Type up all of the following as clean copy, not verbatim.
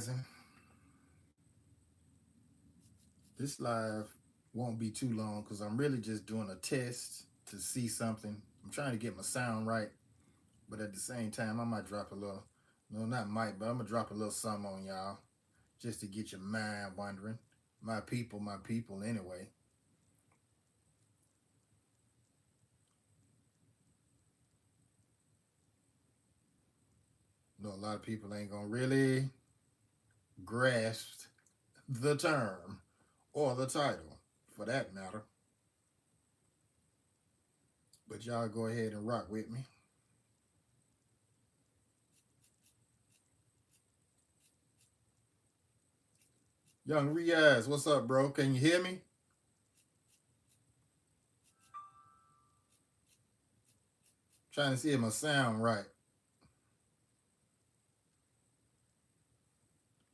Rising. This live won't be too long because I'm really just doing a test to see something. I'm trying to get my sound right, but at the same time, I might drop a little, no, not might, but I'm going to drop a little something on y'all just to get your mind wondering. My people, anyway. A lot of people ain't going to really grasp the term or the title for that matter. But y'all go ahead and rock with me. Young Riaz, what's up, bro? Can you hear me? Trying to see if my sound right.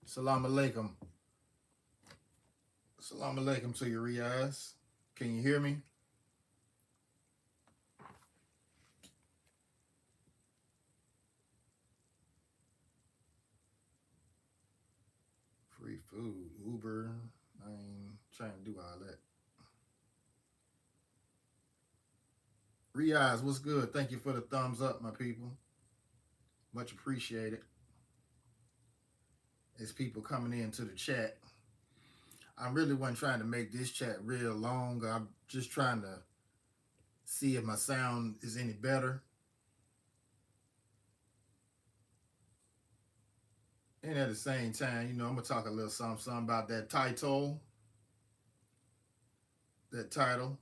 Salam alaikum. Salam alaikum to you, Riaz. Can you hear me? Free food, Uber. I ain't trying to do all that. Riaz, what's good? Thank you for the thumbs up, my people. Much appreciated. As people coming into the chat. I really wasn't trying to make this chat real long. I'm just trying to see if my sound is any better. And at the same time, I'm going to talk a little something about that title. That title.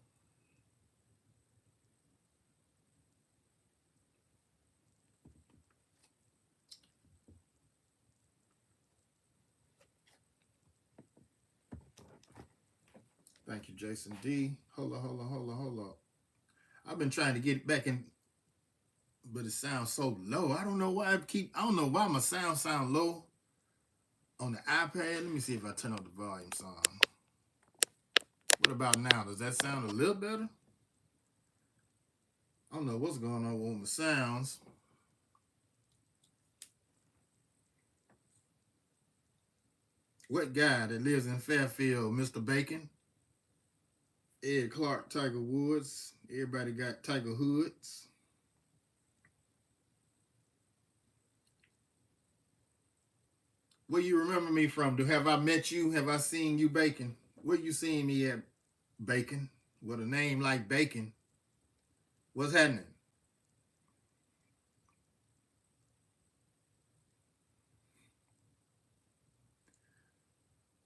Thank you, Jason D. Hold up. I've been trying to get back in, but it sounds so low. I don't know why my sound low on the iPad. Let me see if I turn up the volume some. What about now? Does that sound a little better? I don't know what's going on with my sounds. What guy that lives in Fairfield, Mr. Bacon? Ed Clark, Tiger Woods. Everybody got Tiger Hoods. Where you remember me from? Have I met you? Have I seen you, Bacon? Where you seen me at, Bacon? With a name like Bacon. What's happening?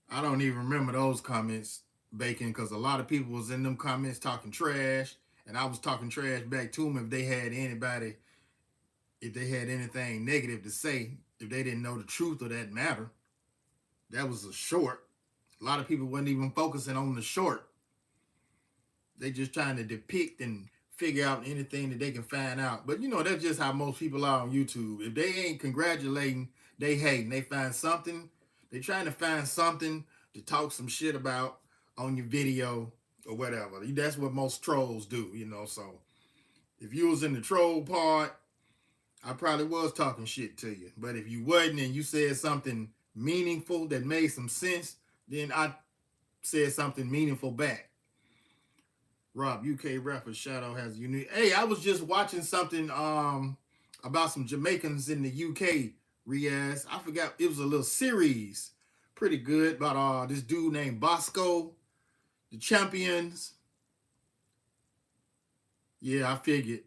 I don't even remember those comments, Bacon, because a lot of people was in them comments talking trash, and I was talking trash back to them if they had anything negative to say, if they didn't know the truth of that matter. That was a short. A lot of people wasn't even focusing on the short. They just trying to depict and figure out anything that they can find out. But that's just how most people are on YouTube. If they ain't congratulating, they hating. They find something. They trying to find something to talk some shit about on your video or whatever. That's what most trolls do, So if you was in the troll part, I probably was talking shit to you. But if you wasn't and you said something meaningful that made some sense, then I said something meaningful back. Rob, UK rapper Shadow has unique. Hey, I was just watching something about some Jamaicans in the UK, Riaz. I forgot, it was a little series. Pretty good about this dude named Bosco, the champions. Yeah, I figured.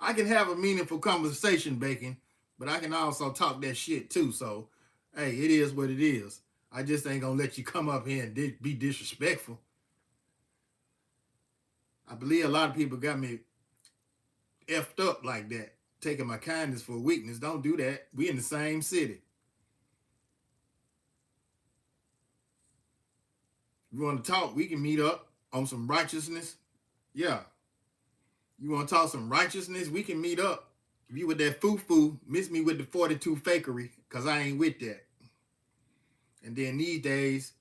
I can have a meaningful conversation, Bacon, but I can also talk that shit too. So, hey, it is what it is. I just ain't gonna let you come up here and be disrespectful. I believe a lot of people got me effed up like that, taking my kindness for weakness. Don't do that. We in the same city. If you want to talk, we can meet up on some righteousness. Yeah. You want to talk some righteousness? We can meet up. If you with that foo-foo, miss me with the 42 fakery, because I ain't with that. And then these days,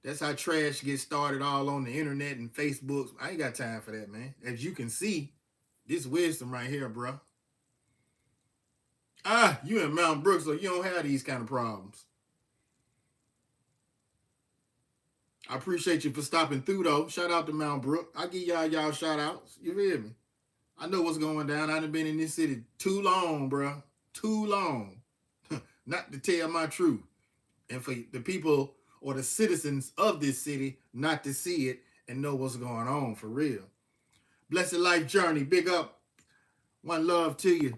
that's how trash gets started all on the internet and Facebook. I ain't got time for that, man. As you can see, this wisdom right here, bro. Ah, you in Mount Brook, so you don't have these kind of problems. I appreciate you for stopping through though. Shout out to Mount Brook. I give y'all shout outs. You feel me? I know what's going down. I done been in this city too long, bro. Too long. Not to tell my truth. And for the people or the citizens of this city not to see it and know what's going on for real. Blessed life journey. Big up. One love to you.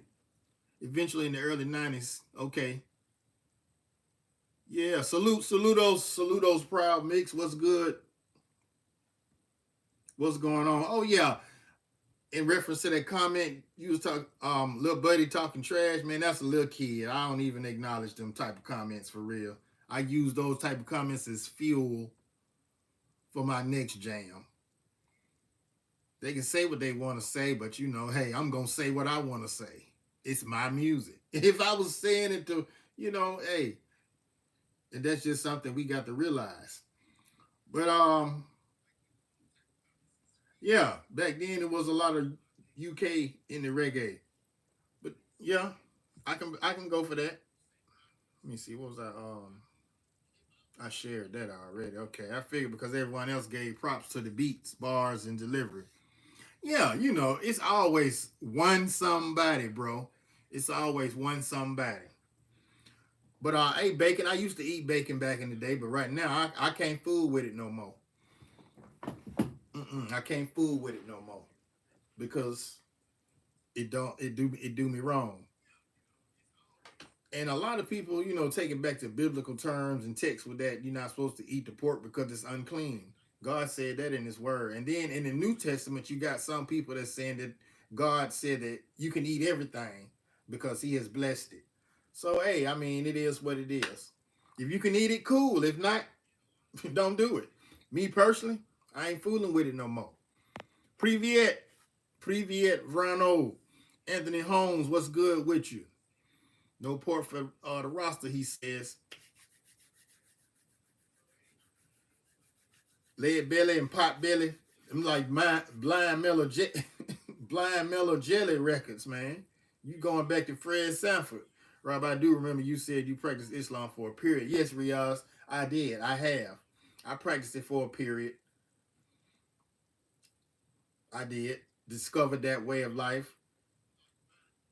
Eventually in the early 90s. Okay. Yeah. Salute those proud mix. What's good? What's going on? Oh yeah. In reference to that comment, you was talking, little buddy talking trash, man. That's a little kid. I don't even acknowledge them type of comments for real. I use those type of comments as fuel for my next jam. They can say what they want to say, but you know, hey, I'm gonna say what I want to say. It's my music. If I was saying it to, you know, hey, and that's just something we got to realize. But yeah, back then it was a lot of UK in the reggae. But yeah, I can go for that. Let me see. What was that? I shared that already. Okay, I figured because everyone else gave props to the beats, bars, and delivery. Yeah, you know, it's always one somebody, bro. It's always one somebody. But I ate bacon. I used to eat bacon back in the day, but right now I can't fool with it no more. I can't fool with it no more because it do me wrong. And a lot of people, you know, take it back to biblical terms and text with that you're not supposed to eat the pork because it's unclean. God said that in His Word. And then in the New Testament, you got some people that's saying that God said that you can eat everything because He has blessed it. So hey, I mean, it is what it is. If you can eat it, cool. If not, don't do it. Me personally, I ain't fooling with it no more. Privyet, Privyet, Rano, Anthony Holmes, what's good with you? No port for the roster, he says. Lead belly and pot belly. I'm like my blind mellow blind mellow jelly records, man. You going back to Fred Sanford. Rob, I do remember you said you practiced Islam for a period. Yes, Riaz, I did. I have. I practiced it for a period. I did. Discovered that way of life.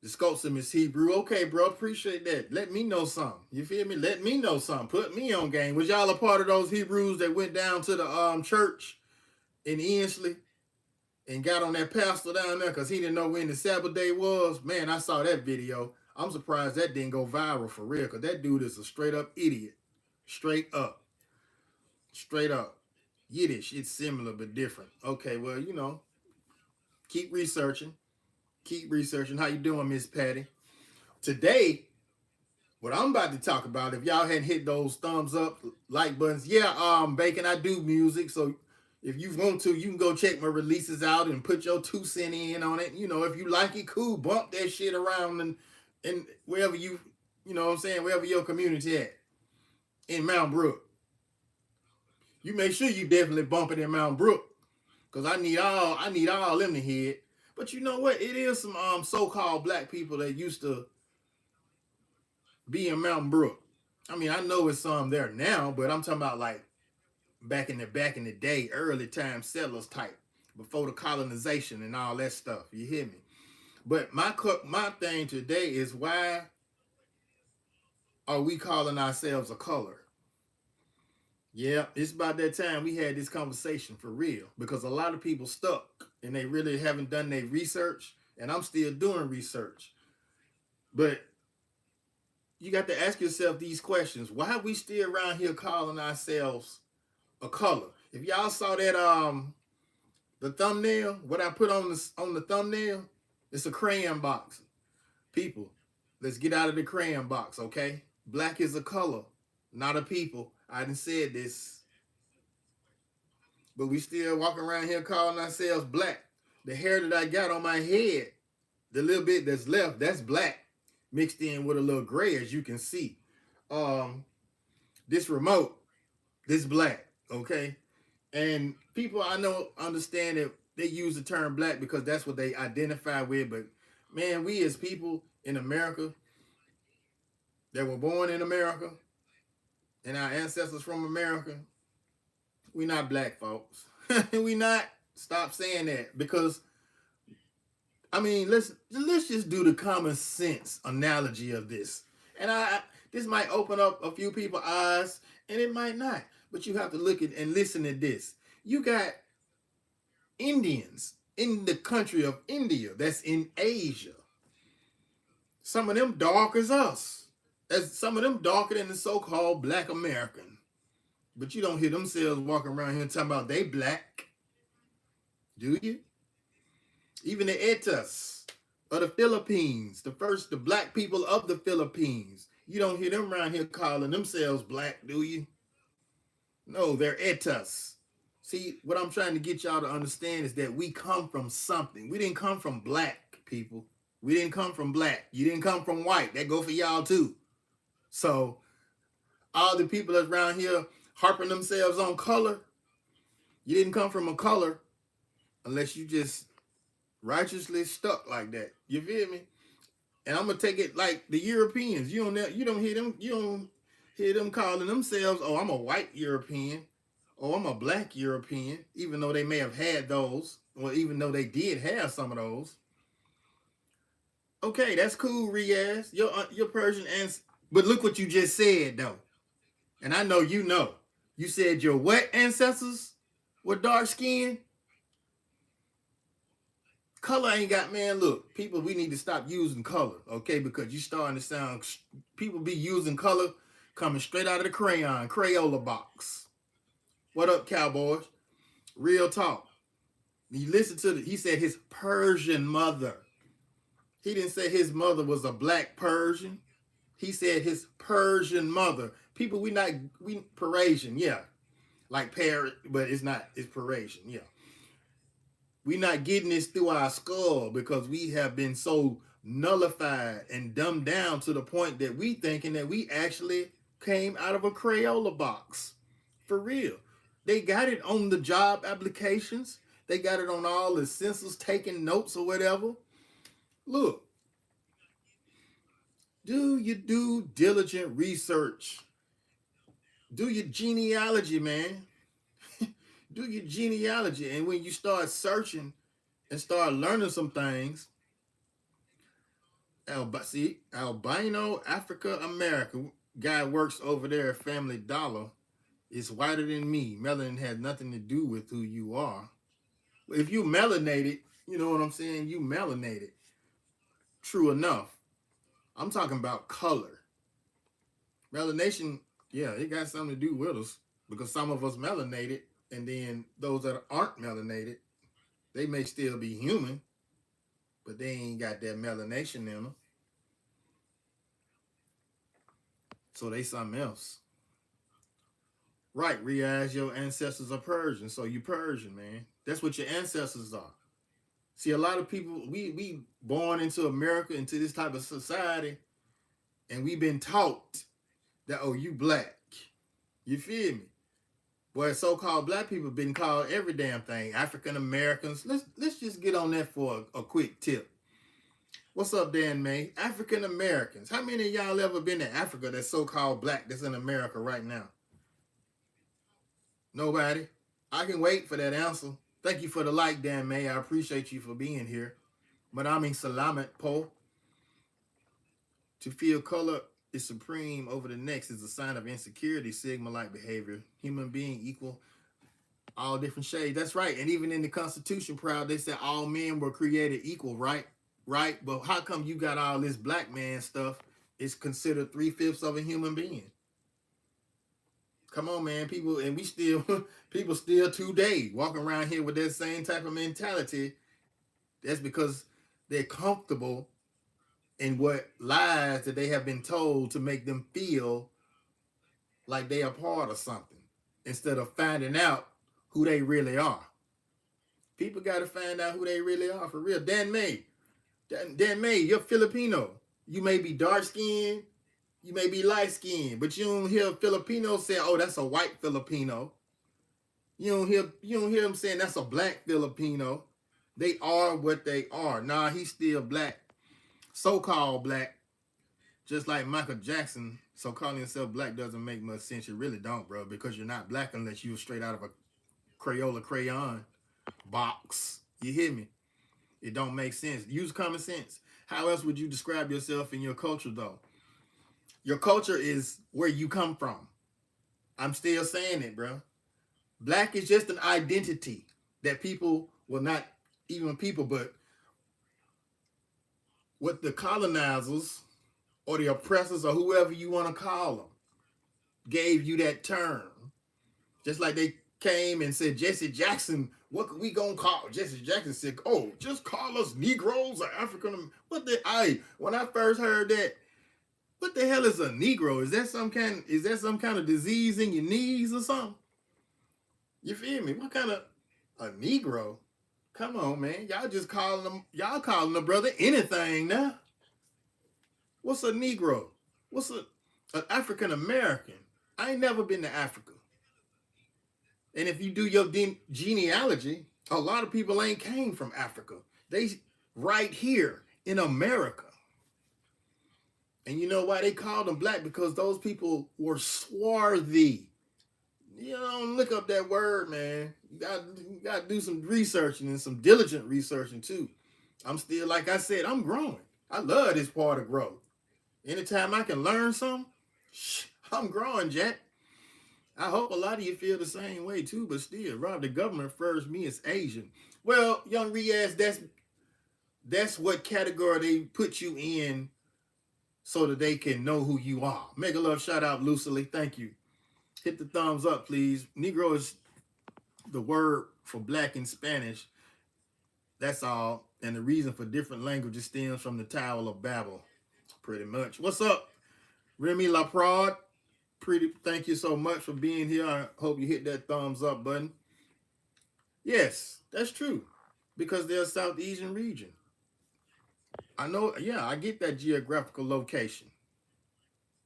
The Scotsum is Hebrew. Okay, bro, appreciate that. Let me know something. You feel me? Let me know something. Put me on game. Was y'all a part of those Hebrews that went down to the church in Ensley and got on that pastor down there because he didn't know when the Sabbath day was? Man, I saw that video. I'm surprised that didn't go viral for real because that dude is a straight up idiot. Straight up. Straight up. Yiddish, it's similar but different. Okay, well, you know, keep researching. Keep researching. How you doing, Miss Patty? Today, what I'm about to talk about, if y'all hadn't hit those thumbs up, like buttons, yeah, Bacon, I do music, so if you want to, you can go check my releases out and put your 2 cents in on it. You know, if you like it, cool, bump that shit around and wherever you know what I'm saying, wherever your community at in Mount Brook. You make sure you definitely bump it in Mount Brook, cause I need all them to hear it. But you know what? It is some so-called black people that used to be in Mountain Brook. I mean, I know it's some there now, but I'm talking about like back in the day, early time settlers type, before the colonization and all that stuff. You hear me? But my thing today is why are we calling ourselves a color? Yeah, it's about that time we had this conversation for real because a lot of people stuck and they really haven't done their research, and I'm still doing research. But you got to ask yourself these questions: why are we still around here calling ourselves a color? If y'all saw that the thumbnail, what I put on the thumbnail, it's a crayon box. People, let's get out of the crayon box, okay? Black is a color, not a people. I didn't said this, but we still walking around here calling ourselves black. The hair that I got on my head, the little bit that's left, that's black, mixed in with a little gray, as you can see. Um, this remote, this black, okay? And people I know understand that they use the term black because that's what they identify with. But man, we as people in America, that were born in America and our ancestors from America, we not black folks. We not. Stop saying that because I mean let's just do the common sense analogy of this. And this might open up a few people's eyes and it might not. But you have to look at and listen to this. You got Indians in the country of India that's in Asia. Some of them dark as us. As some of them darker than the so-called black American. But you don't hear themselves walking around here talking about they black. Do you? Even the Etas of the Philippines, the black people of the Philippines. You don't hear them around here calling themselves black, do you? No, they're Etas. See, what I'm trying to get y'all to understand is that we come from something. We didn't come from black people. We didn't come from black. You didn't come from white. That go for y'all too. So all the people that's around here harping themselves on color, you didn't come from a color unless you just righteously stuck like that. You feel me? And I'm gonna take it like the Europeans. You don't hear them calling themselves, oh, I'm a white European, or I'm a black European, even though they may have had those, or even though they did have some of those. Okay, that's cool, Riaz. Your Persian ancestors. But look what you just said, though. And I know you know. You said your what ancestors were dark skinned? Color ain't got, man, look, people, we need to stop using color, okay? Because you starting to sound, people be using color coming straight out of the Crayola box. What up, cowboys? Real talk. You listen to he said his Persian mother. He didn't say his mother was a black Persian. He said his Persian mother. People, we Parisian, yeah. Like Paris, but it's not, it's Parisian, yeah. We not getting this through our skull because we have been so nullified and dumbed down to the point that we thinking that we actually came out of a Crayola box. For real. They got it on the job applications. They got it on all the census taking notes or whatever. Look, do your due diligent research. Do your genealogy, man. Do your genealogy. And when you start searching and start learning some things, Albino Africa America guy works over there at Family Dollar is whiter than me. Melanin has nothing to do with who you are. If you melanated, you know what I'm saying? You melanated. True enough. I'm talking about color. Melanation, yeah, it got something to do with us because some of us melanated, and then those that aren't melanated, they may still be human, but they ain't got that melanation in them. So they something else. Right, Riaz, your ancestors are Persian, so you Persian, man. That's what your ancestors are. See, a lot of people, we born into America, into this type of society, and we've been taught that, oh, you black. You feel me? Boy, so-called black people been called every damn thing. African Americans. Let's just get on that for a quick tip. What's up, Dan May? African Americans. How many of y'all ever been to Africa that's so-called black that's in America right now? Nobody? I can wait for that answer. Thank you for the like, Dan May. I appreciate you for being here. But I mean, Salamat Po. To feel color is supreme over the next is a sign of insecurity, Sigma-like behavior. Human being equal, all different shades. That's right. And even in the Constitution, proud, they said all men were created equal, right? Right? But how come you got all this black man stuff? It's considered 3/5 of a human being. Come on, man. People, and people still today walking around here with that same type of mentality. That's because they're comfortable in what lies that they have been told to make them feel like they are part of something instead of finding out who they really are. People got to find out who they really are for real. Dan May, you're Filipino. You may be dark skinned, you may be light skinned, but you don't hear Filipinos say, "Oh, that's a white Filipino." You don't hear them saying that's a black Filipino. They are what they are. Nah, he's still black. So-called black. Just like Michael Jackson, so calling yourself black doesn't make much sense. You really don't, bro, because you're not black unless you're straight out of a Crayola crayon box. You hear me? It don't make sense. Use common sense. How else would you describe yourself in your culture, though? Your culture is where you come from. I'm still saying it, bro. Black is just an identity that people, well, not even people, but what the colonizers or the oppressors or whoever you want to call them gave you that term. Just like they came and said, Jesse Jackson, what we gonna call? Jesse Jackson said, oh, just call us Negroes or African. What the when I first heard that, what the hell is a Negro? Is that some kind of disease in your knees or something? You feel me? What kind of a Negro? Come on, man. Y'all calling the brother anything now. What's a Negro? What's an African American? I ain't never been to Africa. And if you do your genealogy, a lot of people ain't came from Africa. They right here in America. And you know why they called them black? Because those people were swarthy. You know, look up that word, man. You got to do some researching and some diligent researching too. I'm still, like I said, I'm growing. I love this part of growth. Anytime I can learn something, I'm growing, Jack. I hope a lot of you feel the same way too, but still, Rob, the government refers me as Asian. Well, young Riaz, that's what category they put you in so that they can know who you are. Make a love shout out, Lucily. Thank you. Hit the thumbs up, please. Negro is the word for black in Spanish. That's all. And the reason for different languages stems from the Tower of Babel, pretty much. What's up, Remy LaPrade? Thank you so much for being here. I hope you hit that thumbs up button. Yes, that's true. Because they're a South Asian region. I know, yeah, I get that geographical location.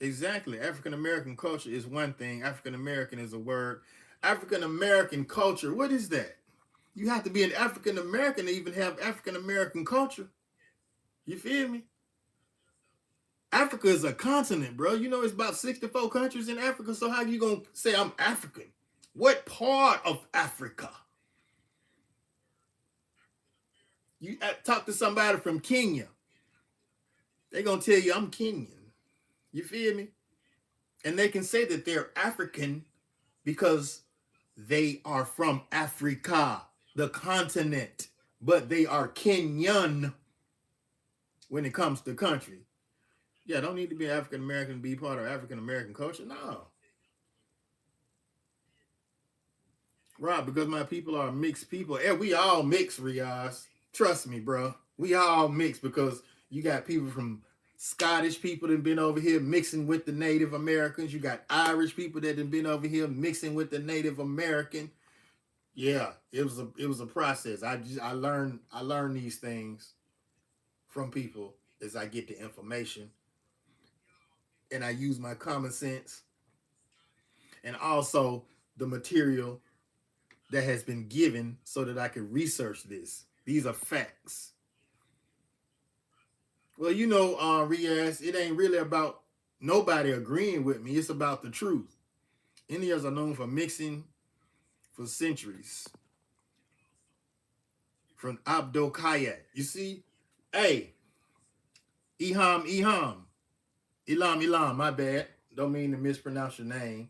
Exactly. African American culture is one thing. African American is a word. African American culture, what is that? You have to be an African American to even have African American culture. You feel me? Africa is a continent, bro. You know, it's about 64 countries in Africa. So how you going to say I'm African? What part of Africa? You talk to somebody from Kenya. They're going to tell you I'm Kenyan. You feel me? And they can say that they're African because they are from Africa, the continent. But they are Kenyan when it comes to country. Yeah, don't need to be African American to be part of African American culture. No. Right, because my people are mixed people. And we all mix, Riaz. Trust me, bro. We all mix because you got people from Scottish people that have been over here mixing with the Native Americans. You got Irish people that have been over here mixing with the Native American. Yeah, it was a process. I learned these things from people as I get the information. And I use my common sense and also the material that has been given so that I can research this. These are facts. Well, you know, Riaz, it ain't really about nobody agreeing with me. It's about the truth. Indians are known for mixing for centuries. From Abdul Kayat. You see? Hey, Ilam, my bad. Don't mean to mispronounce your name.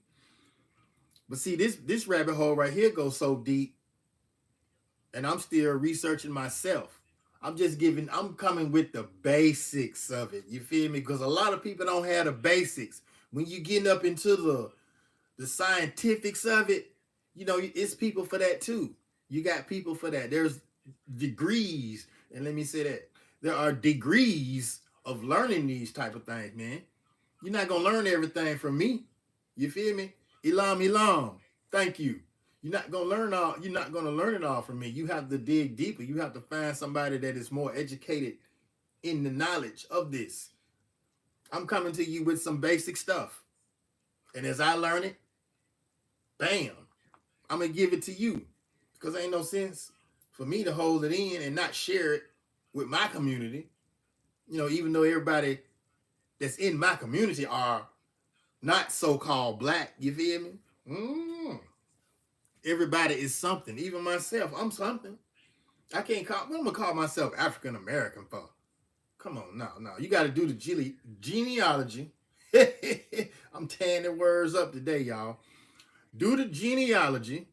But see, this rabbit hole right here goes so deep, and I'm still researching myself. I'm coming with the basics of it. You feel me? Because a lot of people don't have the basics. When you getting up into the scientifics of it, you know, it's people for that too. You got people for that. There's degrees, and let me say that. There are degrees of learning these type of things, man. You're not gonna learn everything from me. You feel me? Ilam. Thank you. You're not gonna learn it all from me. You have to dig deeper. You have to find somebody that is more educated in the knowledge of this. I'm coming to you with some basic stuff. And as I learn it, bam, I'm gonna give it to you. Because ain't no sense for me to hold it in and not share it with my community. You know, even though everybody that's in my community are not so-called black. You feel me? Everybody is something. Even myself, I'm something. I can't call. What am I gonna call myself African American for? Come on, no. You got to do the genealogy. I'm tearing the words up today, y'all. Do the genealogy.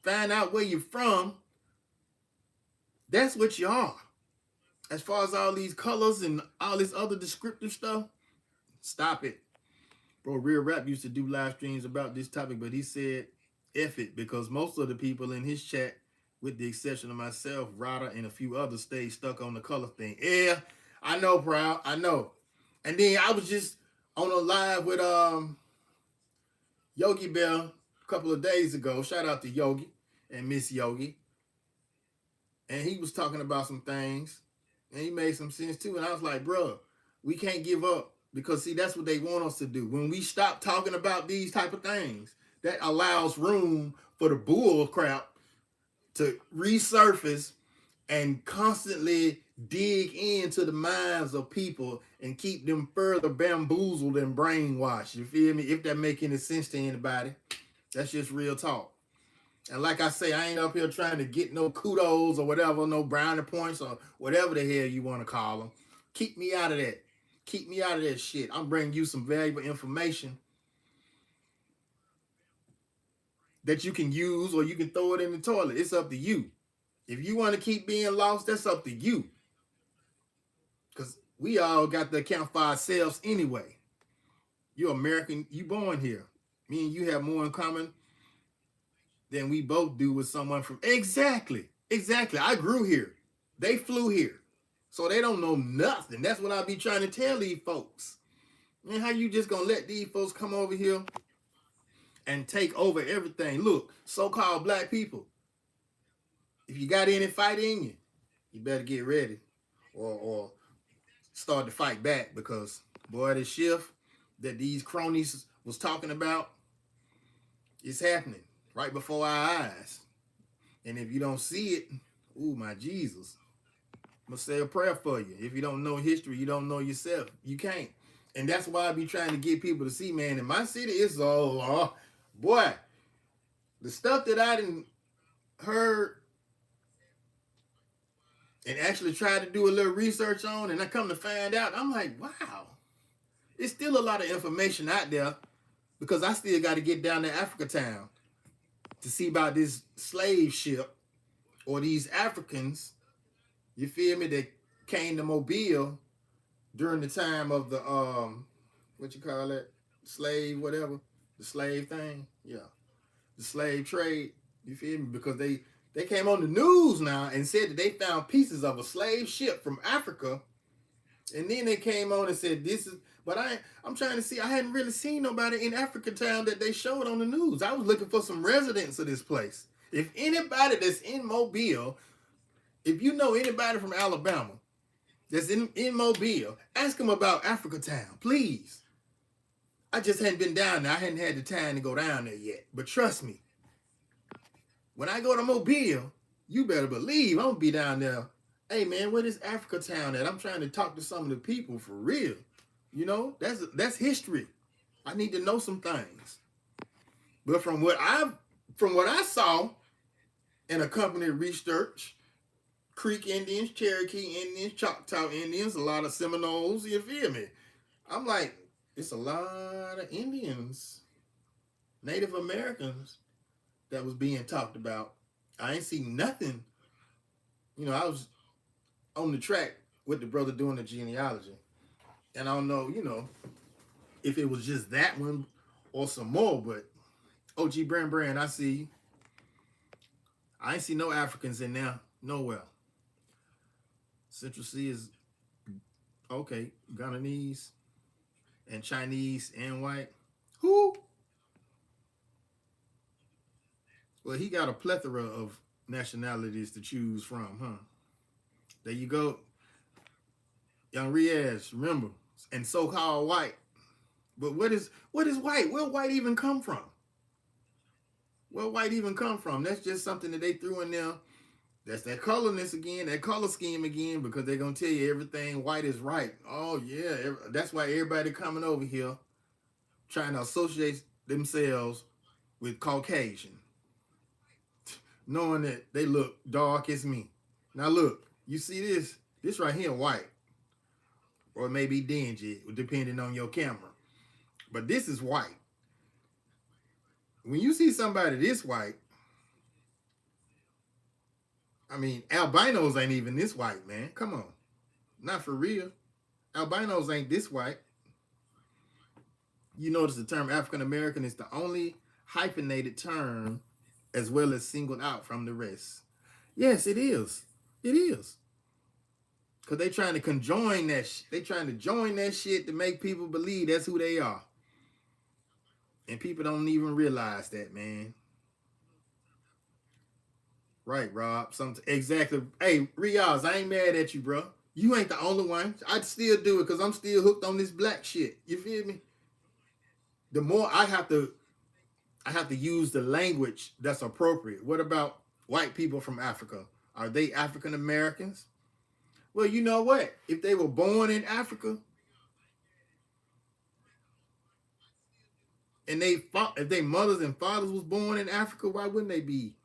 Find out where you're from. That's what you are. As far as all these colors and all this other descriptive stuff, stop it. Bro, Real Rap used to do live streams about this topic, but he said, F it, because most of the people in his chat, with the exception of myself, Rada, and a few others, stayed stuck on the color thing. Yeah, I know, Proud. I know. And then I was just on a live with Yogi Bell a couple of days ago. Shout out to Yogi and Miss Yogi. And he was talking about some things, and he made some sense too. And I was like, bro, we can't give up. Because, see, that's what they want us to do. When we stop talking about these type of things, that allows room for the bull crap to resurface and constantly dig into the minds of people and keep them further bamboozled and brainwashed. You feel me? If that make any sense to anybody, that's just real talk. And like I say, I ain't up here trying to get no kudos or whatever, no brownie points or whatever the hell you want to call them. Keep me out of that. Keep me out of that shit. I'm bringing you some valuable information that you can use, or you can throw it in the toilet. It's up to you. If you want to keep being lost, that's up to you. Because we all got to account for ourselves anyway. You're American. You born here. Me and you have more in common than we both do with someone from... Exactly. I grew here. They flew here. So they don't know nothing. That's what I be trying to tell these folks. Man, how you just gonna let these folks come over here and take over everything? Look, so-called black people, if you got any fight in you, you better get ready or start to fight back, because, boy, the shift that these cronies was talking about is happening right before our eyes. And if you don't see it, ooh, my Jesus, I'm going to say a prayer for you. If you don't know history, you don't know yourself. You can't. And that's why I be trying to get people to see, man, in my city, it's all, boy, the stuff that I done heard and actually tried to do a little research on, and I come to find out, I'm like, wow, it's still a lot of information out there, because I still got to get down to Africa Town to see about this slave ship, or these Africans, you feel me, that came to Mobile during the time of the, what you call that, slave whatever, the slave thing, yeah, the slave trade, you feel me, because they came on the news now and said that they found pieces of a slave ship from Africa, and then they came on and said this is, but I'm trying to see, I hadn't really seen nobody in Africa Town that they showed on the news. I was looking for some residents of this place. If anybody that's in Mobile, if you know anybody from Alabama that's in Mobile, ask them about Africa Town, please. I just hadn't been down there. I hadn't had the time to go down there yet. But trust me, when I go to Mobile, you better believe I'm going to be down there. Hey, man, where is Africa Town at? I'm trying to talk to some of the people for real. You know, that's history. I need to know some things. But from what I saw in accompanied research, Creek Indians, Cherokee Indians, Choctaw Indians, a lot of Seminoles, you feel me? I'm like, it's a lot of Indians, Native Americans that was being talked about. I ain't seen nothing. You know, I was on the track with the brother doing the genealogy. And I don't know, you know, if it was just that one or some more, but OG Brand, I see you. I ain't see no Africans in there, nowhere. Central C is, okay, Guyanese and Chinese and white. Who? Well, he got a plethora of nationalities to choose from, huh? There you go. Young Riaz, remember, and so-called white. But what is white? Where white even come from? Where white even come from? That's just something that they threw in there That's that colorness again, that color scheme again, because they're gonna tell you everything white is right. Oh yeah, that's why everybody coming over here trying to associate themselves with Caucasian, knowing that they look dark as me. Now look, you see this? This right here white, or maybe dingy, depending on your camera. But this is white. When you see somebody this white, I mean, albinos ain't even this white, man. Come on, not for real. Albinos ain't this white. You notice the term African American is the only hyphenated term as well as singled out from the rest. Yes, it is. It is. Cause they trying to conjoin that. They trying to join that shit to make people believe that's who they are, and people don't even realize that, man. Right, Rob. Exactly. Hey, Riaz, I ain't mad at you, bro. You ain't the only one. I'd still do it because I'm still hooked on this black shit. You feel me? The more I have to use the language that's appropriate. What about white people from Africa? Are they African Americans? Well, you know what? If they were born in Africa and if their mothers and fathers was born in Africa, why wouldn't they be?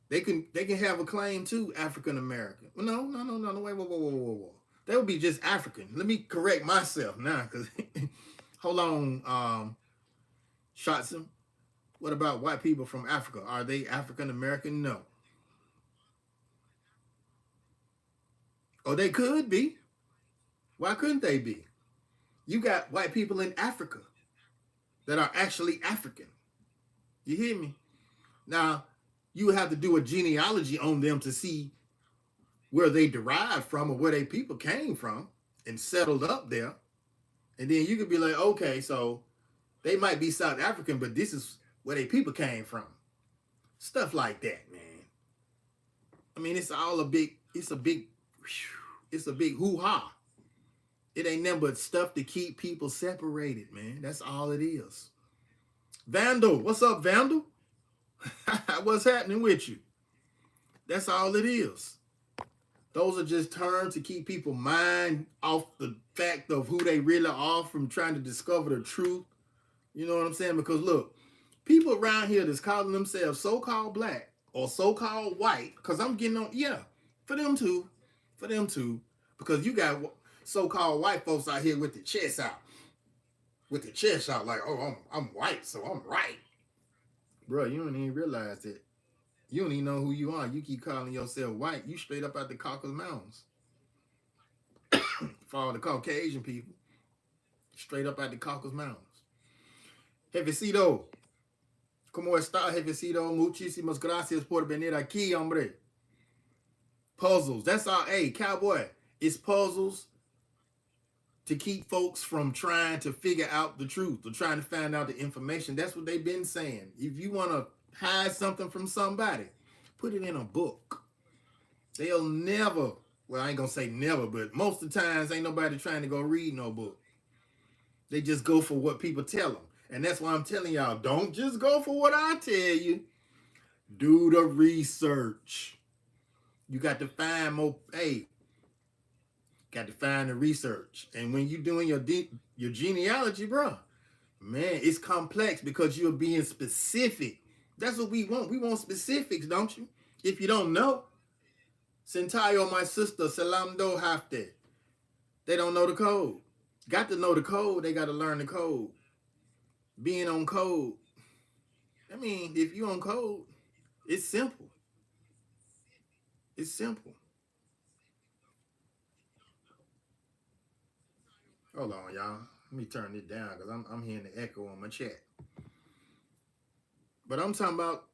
They can have a claim to African American. Well, no. Wait, whoa. They would be just African. Let me correct myself now, because hold on, Shotson. What about white people from Africa? Are they African American? No. Oh, they could be. Why couldn't they be? You got white people in Africa that are actually African. You hear me? Now, you would have to do a genealogy on them to see where they derived from or where they people came from and settled up there. And then you could be like, okay, so they might be South African, but this is where they people came from. Stuff like that, man. I mean, it's a big hoo-ha. It ain't nothing but stuff to keep people separated, man. That's all it is. Vandal, what's up, Vandal? What's happening with you? That's all it is. Those are just terms to keep people mind off the fact of who they really are from trying to discover the truth. You know what I'm saying? Because look, people around here that's calling themselves so-called black or so-called white, because I'm getting on, yeah, for them too. Because you got so-called white folks out here with the chest out. Like, oh, I'm white, so I'm right. Bro, you don't even realize that. You don't even know who you are. You keep calling yourself white. You straight up out the Caucasus Mountains. For all the Caucasian people. Straight up out the Caucasus Mountains. Jefecito. ¿Cómo está, Jefecito? Muchísimas gracias por venir aquí, hombre. Puzzles. That's all. Hey, cowboy. It's puzzles to keep folks from trying to figure out the truth or trying to find out the information. That's what they've been saying. If you want to hide something from somebody, put it in a book. They'll never, well, I ain't gonna say never, but most of the times ain't nobody trying to go read no book. They just go for what people tell them. And that's why I'm telling y'all, don't just go for what I tell you. Do the research. You got to find more, got to find the research. And when you're doing your genealogy, bro, man, it's complex because you're being specific. That's what we want. We want specifics, don't you? If you don't know, Sentayo, my sister, Salam do hafte. They don't know the code. Got to know the code. They got to learn the code. Being on code. I mean, if you on code, it's simple. It's simple. Hold on, y'all. Let me turn it down because I'm hearing the echo on my chat. But I'm talking about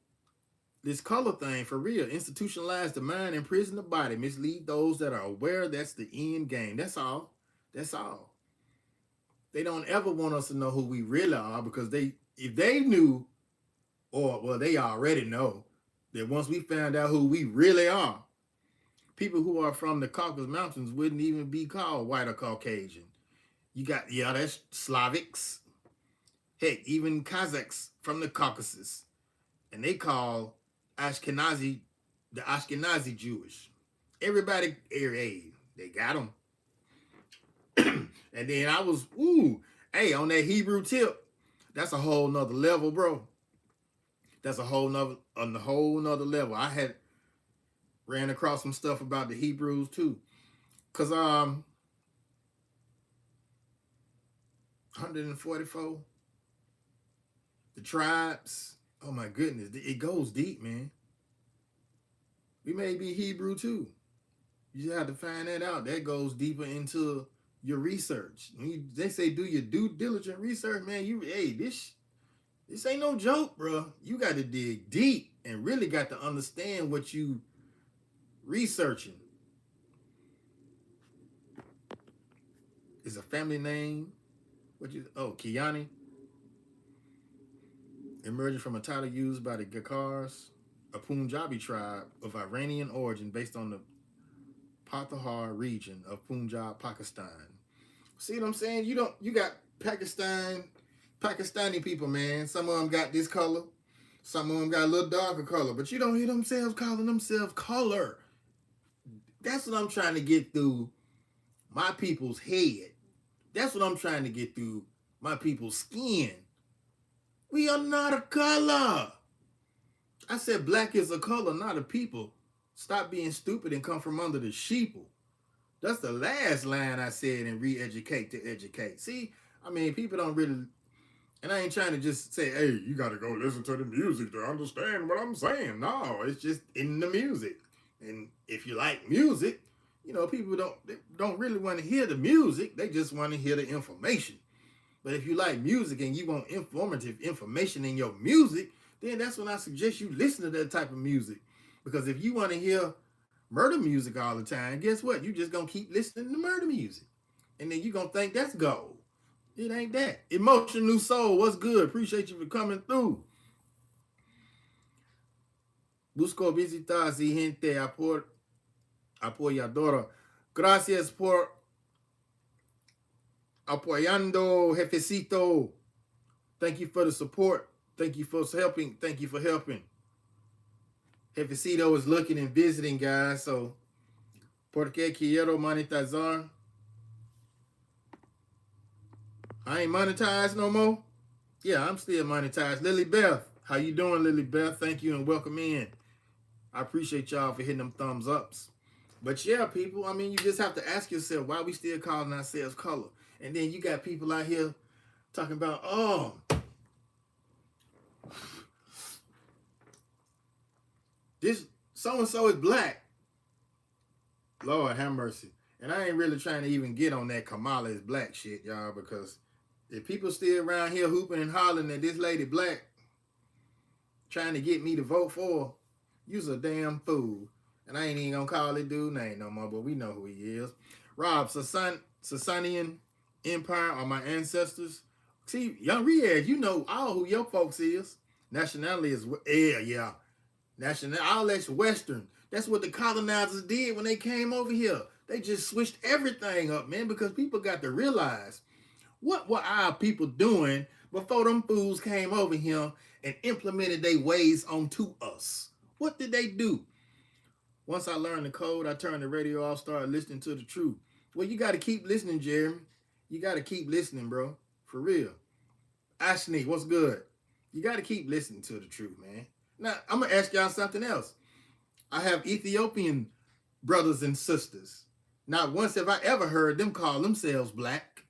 this color thing for real. Institutionalize the mind, imprison the body, mislead those that are aware that's the end game. That's all. That's all. They don't ever want us to know who we really are because if they knew, or well, they already know that once we found out who we really are, people who are from the Caucasus Mountains wouldn't even be called white or Caucasian. You got, that's Slavics. Heck, even Kazakhs from the Caucasus. And they call Ashkenazi the Ashkenazi Jewish. Everybody, hey, they got them. And then I was, hey, on that Hebrew tip, that's a whole nother level, bro. That's a whole nother level. I had ran across some stuff about the Hebrews too. Cause 144, the tribes. Oh my goodness, it goes deep, man. We may be Hebrew too. You just have to find that out. That goes deeper into your research. They say do your due diligent research, man. This ain't no joke, bro. You got to dig deep and really got to understand what you researching. Is a family name. Kiani. Emerging from a title used by the Ghakkars, a Punjabi tribe of Iranian origin based on the Patahar region of Punjab, Pakistan. See what I'm saying? You got Pakistani people, man. Some of them got this color. Some of them got a little darker color. But you don't hear themselves calling themselves color. That's what I'm trying to get through my people's head. That's what I'm trying to get through my people's skin. We are not a color. I said black is a color, not a people. Stop being stupid and come from under the sheeple. That's the last line I said in Re-Educate to Educate. See, I mean, people don't really, and I ain't trying to just say, hey, you got to go listen to the music to understand what I'm saying. No, it's just in the music. And if you like music, people don't really want to hear the music. They just want to hear the information. But if you like music and you want informative information in your music, then that's when I suggest you listen to that type of music. Because if you want to hear murder music all the time, guess what? You just going to keep listening to murder music. And then you're going to think that's gold. It ain't that. Emotion New Soul, what's good? Appreciate you for coming through. Busco visitar si gente apoyadora. Gracias por apoyando, jefecito. Thank you for the support. Thank you for helping. Thank you for helping. Jefecito is looking and visiting, guys. So, porque quiero monetizar? I ain't monetized no more. Yeah, I'm still monetized. Lily Beth, how you doing, Lily Beth? Thank you and welcome in. I appreciate y'all for hitting them thumbs ups. But yeah, people, I mean, you just have to ask yourself why we still calling ourselves color. And then you got people out here talking about, this so-and-so is black. Lord have mercy. And I ain't really trying to even get on that Kamala is black shit, y'all, because if people still around here hooping and hollering that this lady black, trying to get me to vote for, you's a damn fool. And I ain't even gonna call it dude name no more, but we know who he is. Rob, Sasanian Empire are my ancestors. See, Young Riaz, you know all who your folks is. Nationality is, yeah. All that's Western. That's what the colonizers did when they came over here. They just switched everything up, man, because people got to realize what were our people doing before them fools came over here and implemented their ways onto us. What did they do? Once I learned the code, I turned the radio off, started listening to the truth. Well, you got to keep listening, Jeremy. You got to keep listening, bro. For real. Ashley, what's good? You got to keep listening to the truth, man. Now, I'm going to ask y'all something else. I have Ethiopian brothers and sisters. Not once have I ever heard them call themselves black.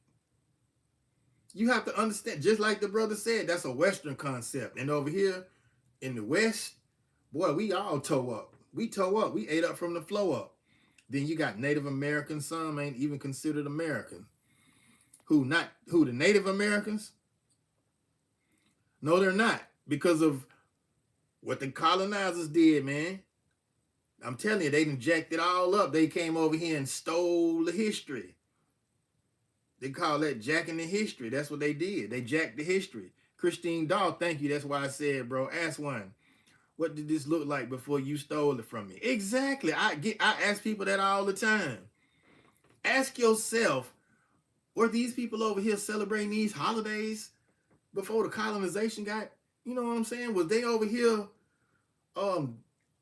You have to understand, just like the brother said, that's a Western concept. And over here in the West, boy, we all toe up. We toe up. We ate up from the flow up. Then you got Native Americans. Some ain't even considered American. Who, the Native Americans? No, they're not. Because of what the colonizers did, man. I'm telling you, they done jacked it all up. They came over here and stole the history. They call that jacking the history. That's what they did. They jacked the history. Christine Dahl, thank you. That's why I said, bro, ask one. What did this look like before you stole it from me? Exactly. I ask people that all the time. Ask yourself, were these people over here celebrating these holidays before the colonization got, you know what I'm saying? Was they over here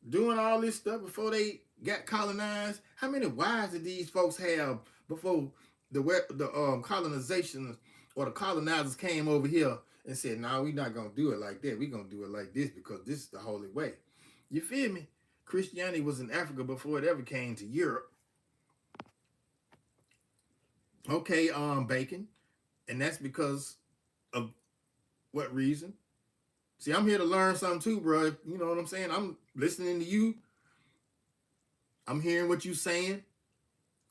doing all this stuff before they got colonized. How many wives did these folks have before the colonization or the colonizers came over here and said, "No, we're not gonna do it like that. We're gonna do it like this because this is the holy way." You feel me? Christianity was in Africa before it ever came to Europe. Okay, bacon, and that's because of what reason? See, I'm here to learn something too, bro. You know what I'm saying? I'm listening to you. I'm hearing what you saying.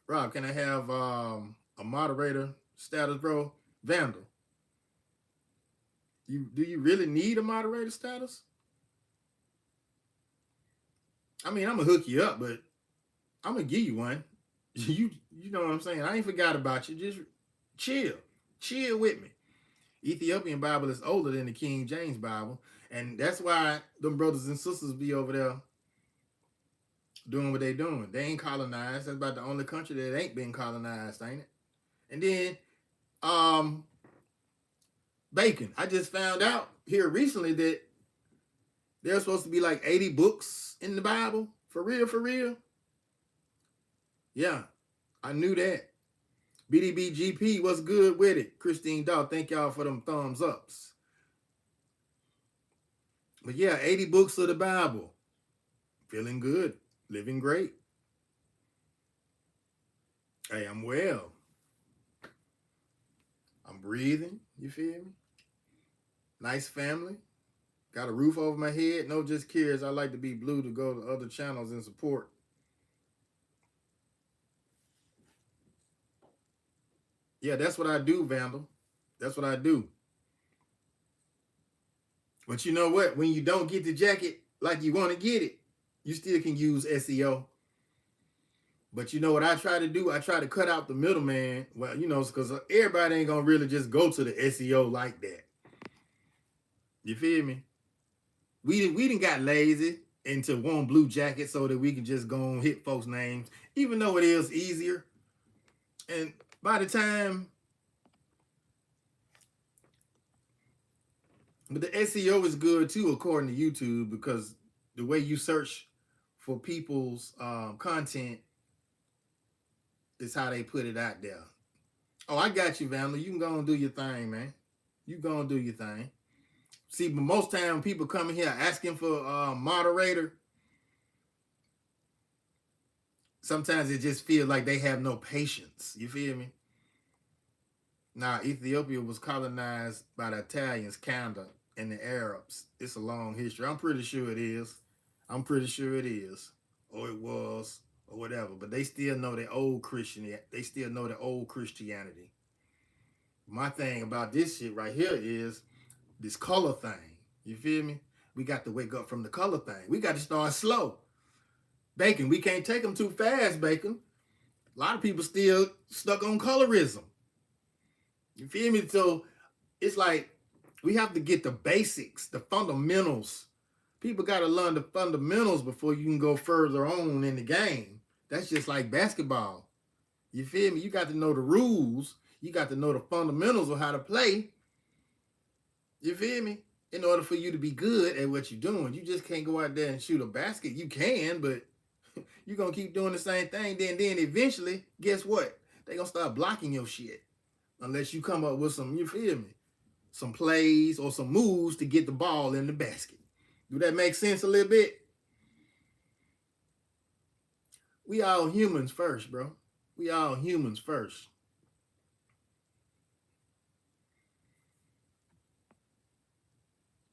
Rob, can I have a moderator status, bro? Vandal, do you really need a moderator status? I mean, I'm gonna hook you up, but I'm gonna give you one. You know what I'm saying? I ain't forgot about you. Just chill, chill with me. Ethiopian Bible is older than the King James Bible, and that's why them brothers and sisters be over there doing what they doing. They ain't colonized. That's about the only country that ain't been colonized, ain't it? And then, um, bacon. I just found out here recently that there's supposed to be like 80 books in the Bible. For real, for real. Yeah, I knew that. BDBGP, what's good with it? Christine Dawg, thank y'all for them thumbs ups. But yeah, 80 books of the Bible. Feeling good. Living great. Hey, I'm well. I'm breathing. You feel me? Nice family. Got a roof over my head. No, just curious. I like to be blue to go to other channels and support. Yeah, that's what I do, Vandal. That's what I do. But you know what? When you don't get the jacket like you want to get it, you still can use SEO. But you know what I try to do? I try to cut out the middleman. Well, you know, because everybody ain't going to really just go to the SEO like that. You feel me? We didn't got lazy into one blue jacket so that we can just go and hit folks' names, even though it is easier. And by the time, but the SEO is good too, according to YouTube, because the way you search for people's content is how they put it out there. Oh, I got you, Vandal. You can go and do your thing, man. You go and do your thing. See, but most time people come in here asking for a moderator, sometimes it just feels like they have no patience. You feel me? Now, Ethiopia was colonized by the Italians, Canada, and the Arabs. It's a long history. I'm pretty sure it is. I'm pretty sure it is. Or it was, or whatever. But they still know the old Christianity. They still know the old Christianity. My thing about this shit right here is this color thing. You feel me? We got to wake up from the color thing. We got to start slow. Bacon, we can't take them too fast, Bacon. A lot of people still stuck on colorism. You feel me? So it's like we have to get the basics, the fundamentals. People got to learn the fundamentals before you can go further on in the game. That's just like basketball. You feel me? You got to know the rules. You got to know the fundamentals of how to play. You feel me? In order for you to be good at what you're doing, you just can't go out there and shoot a basket. You can, but you're going to keep doing the same thing. Then eventually, guess what? They're going to start blocking your shit. Unless you come up with some, you feel me? Some plays or some moves to get the ball in the basket. Do that make sense a little bit? We all humans first, bro. We all humans first.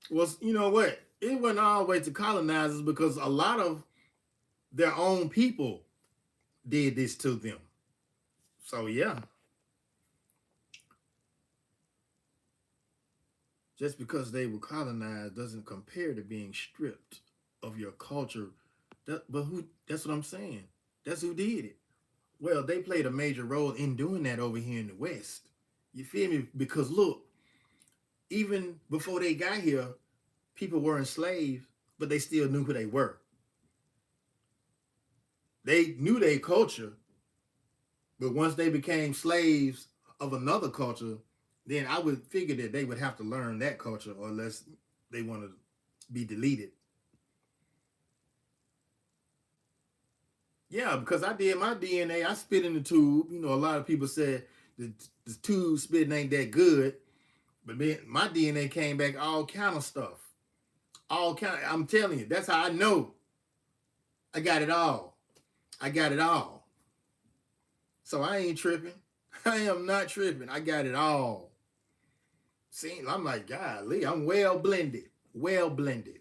Well, you know what? It wasn't all the way to colonizers because a lot of their own people did this to them. So, yeah. Just because they were colonized doesn't compare to being stripped of your culture. That's what I'm saying. That's who did it. Well, they played a major role in doing that over here in the West. You feel me? Because look, even before they got here, people were enslaved, but they still knew who they were. They knew their culture, but once they became slaves of another culture, then I would figure that they would have to learn that culture, or unless they want to be deleted. Yeah, because I did my DNA. I spit in the tube. You know, a lot of people said the tube spitting ain't that good, but man, my DNA came back all kind of stuff. All kind. I'm telling you, that's how I know I got it all. I got it all. So I ain't tripping. I am not tripping. I got it all. See, I'm like, golly, I'm well blended. Well blended.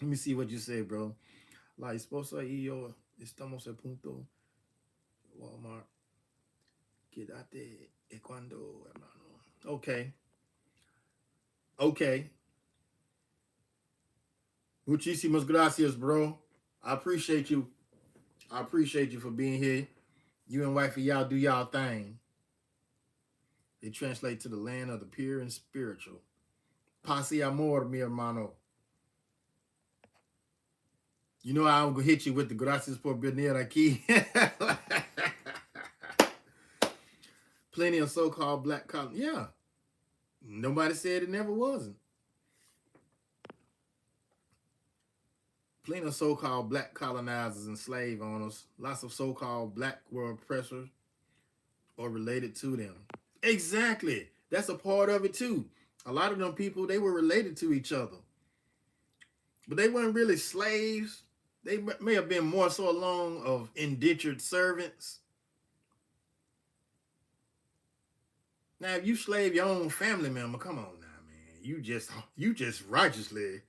Let me see what you say, bro. La esposa y yo estamos a punto. Walmart. Quédate y cuando, hermano. Okay. Okay. Muchísimas gracias, bro. I appreciate you. I appreciate you for being here. You and wifey, y'all do y'all thing. It translates to the land of the pure and spiritual. Paz y amor, mi hermano. You know I'm gonna hit you with the gracias por venir aquí. Plenty of so-called black collar. Yeah. Nobody said it never wasn't. Plenty of so-called black colonizers and slave owners. Lots of so-called black world oppressors or related to them. Exactly. That's a part of it too. A lot of them people, they were related to each other. But they weren't really slaves. They may have been more so along of indentured servants. Now, if you slave your own family member, come on now, man. You just righteously.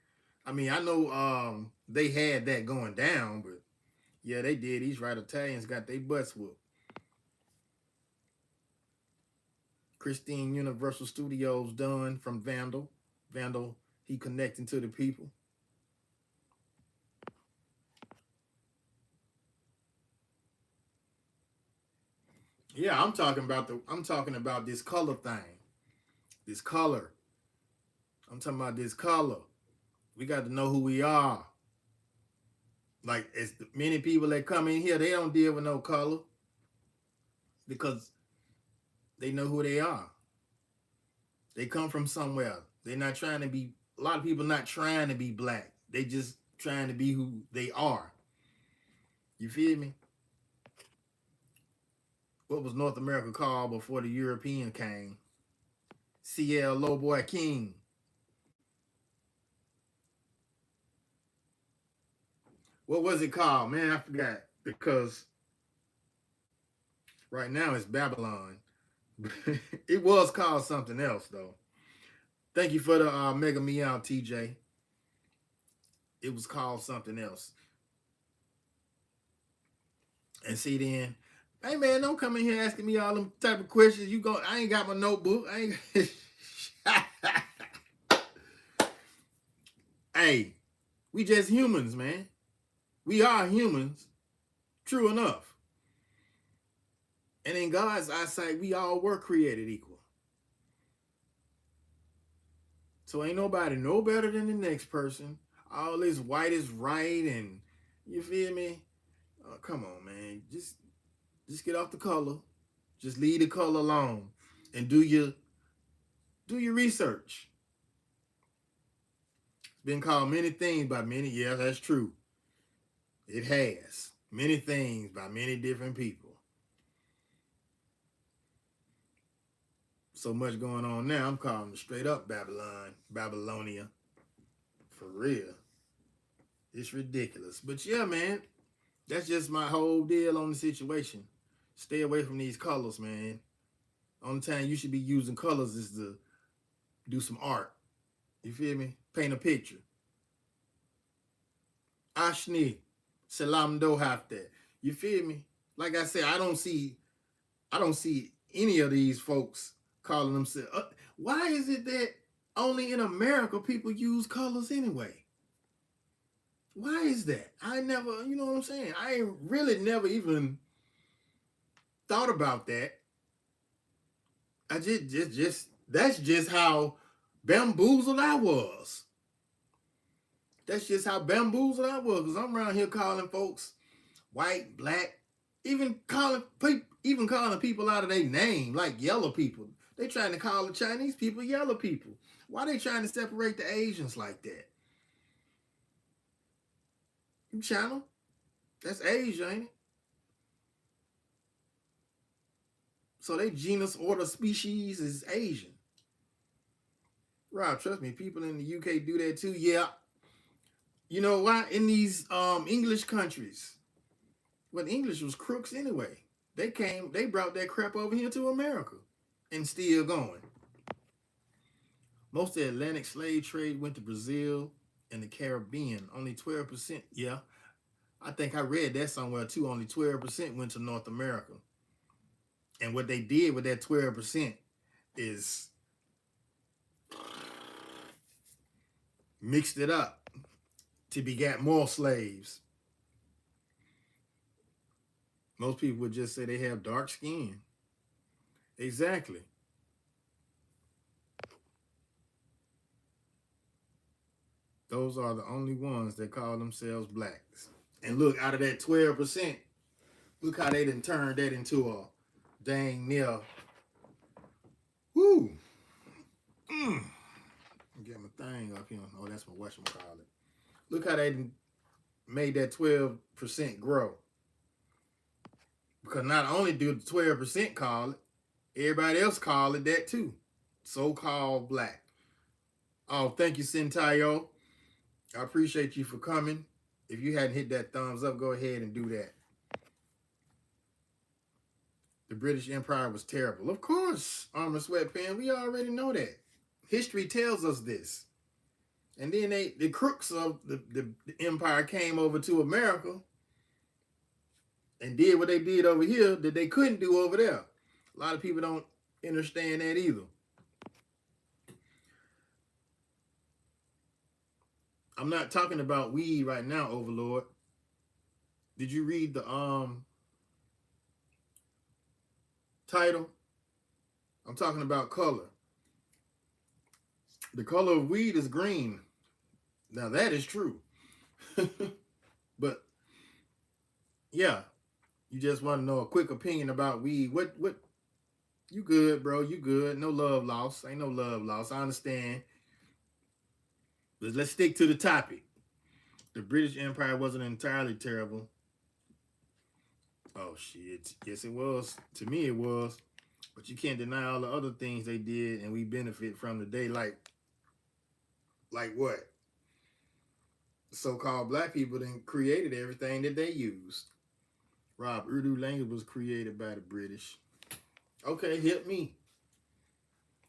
I mean, I know they had that going down, but yeah, they did. These right Italians got their butts whooped. Christine Universal Studios done from Vandal. Vandal, he connecting to the people. Yeah, I'm talking about this color thing. This color. I'm talking about this color. We got to know who we are. Like, as many people that come in here, they don't deal with no color because they know who they are. They come from somewhere. They're not trying to be, a lot of people not trying to be black. They just trying to be who they are. You feel me? What was North America called before the European came? CL Lowboy King. What was it called? Man, I forgot. Because right now it's Babylon. It was called something else, though. Thank you for the Mega Meow, TJ. It was called something else. And see then, hey man, don't come in here asking me all them type of questions. I ain't got my notebook. I ain't. Hey, we just humans, man. We are humans. True enough. And in God's eyesight, we all were created equal. So ain't nobody no better than the next person. All this white is right, and you feel me? Oh, come on, man. Just get off the color. Just leave the color alone, and do your research. It's been called many things by many. Yeah, that's true. It has many things by many different people. So much going on now. I'm calling it straight up Babylonia. For real. It's ridiculous. But yeah, man, that's just my whole deal on the situation. Stay away from these colors, man. Only time you should be using colors is to do some art. You feel me? Paint a picture. Ashni, salam do hafte. You feel me? Like I said, I don't see any of these folks calling themselves. Why is it that only in America people use colors anyway? Why is that? I never, you know what I'm saying? I really never even thought about that. I just that's just how bamboozled I was. That's just how bamboozled I was. Because I'm around here calling folks white, black, even calling people out of their name, like yellow people. They trying to call the Chinese people yellow people. Why they trying to separate the Asians like that? You channel? That's Asia, ain't it? So they genus, order, species is Asian. Rob, trust me, people in the UK do that too. Yeah. You know why? In these English countries, when English was crooks anyway, they brought that crap over here to America and still going. Most of the Atlantic slave trade went to Brazil and the Caribbean. Only 12%. Yeah, I think I read that somewhere too. Only 12% went to North America. And what they did with that 12% is mixed it up to beget more slaves. Most people would just say they have dark skin. Exactly. Those are the only ones that call themselves blacks. And look, out of that 12%, look how they done turned that into a dang near. Woo! Get my thing up here. Oh, that's my whatchamacallit. Look how they made that 12% grow. Because not only do the 12% call it, everybody else call it that too. So-called black. Oh, thank you, Sentayo. I appreciate you for coming. If you hadn't hit that thumbs up, go ahead and do that. The British Empire was terrible. Of course, Armor Sweatpants, we already know that. History tells us this. And then the crooks of the empire came over to America and did what they did over here that they couldn't do over there. A lot of people don't understand that either. I'm not talking about weed right now, Overlord. Did you read the title? I'm talking about color. The color of weed is green. Now that is true. But yeah, you just want to know a quick opinion about weed. What you good, bro? You good. No love lost. Ain't no love lost. I understand. But let's stick to the topic. The British Empire wasn't entirely terrible. Oh shit. Yes, it was. To me it was. But you can't deny all the other things they did and we benefit from today. Like what? So-called black people then created everything that they used. Rob, Urdu language was created by the British. Okay, hit me.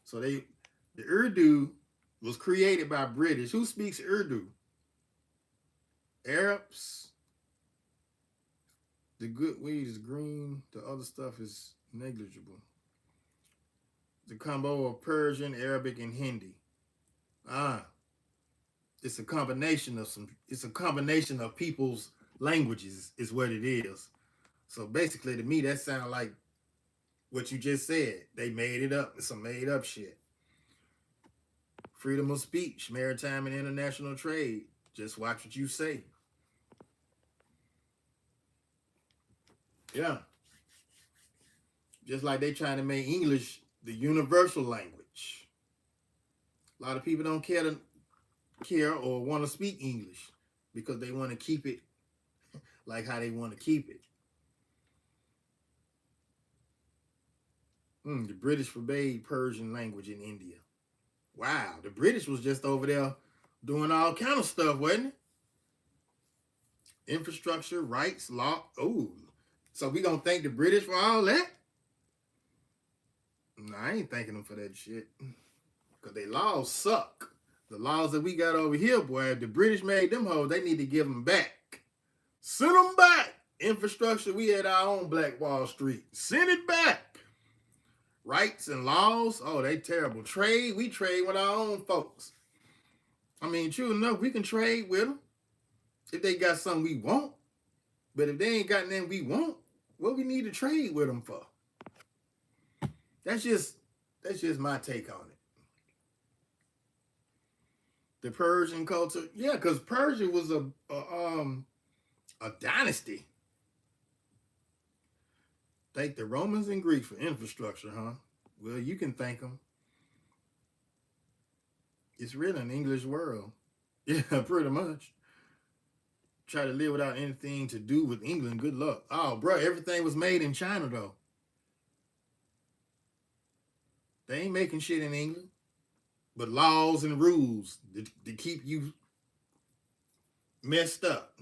So the Urdu was created by British. Who speaks Urdu? Arabs. The good weed is green. The other stuff is negligible. The combo of Persian, Arabic, and Hindi. It's a combination of people's languages is what it is. So basically to me that sounds like what you just said. They made it up. It's some made up shit. Freedom of speech, maritime and international trade. Just watch what you say. Yeah. Just like they trying to make English the universal language. A lot of people don't care or want to speak English because they want to keep it like how they want to keep it. The British forbade Persian language in India. Wow, the British was just over there doing all kind of stuff, wasn't it? Infrastructure, rights, law. Oh, so we gonna thank the British for all that? No, I ain't thanking them for that shit. Because they laws suck. The laws that we got over here, boy, if the British made them hoes, they need to give them back. Send them back. Infrastructure, we had our own Black Wall Street. Send it back. Rights and laws, oh, they terrible. Trade, we trade with our own folks. I mean, true enough, we can trade with them if they got something we want. But if they ain't got nothing we want, what we need to trade with them for? That's just my take on it. The Persian culture, yeah, because Persia was a dynasty. Thank the Romans and Greeks for infrastructure, huh? Well, you can thank them. It's really an English world. Yeah, pretty much. try to live without anything to do with England, good luck. Oh, bro, everything was made in China, though. They ain't making shit in England. But laws and rules to keep you messed up.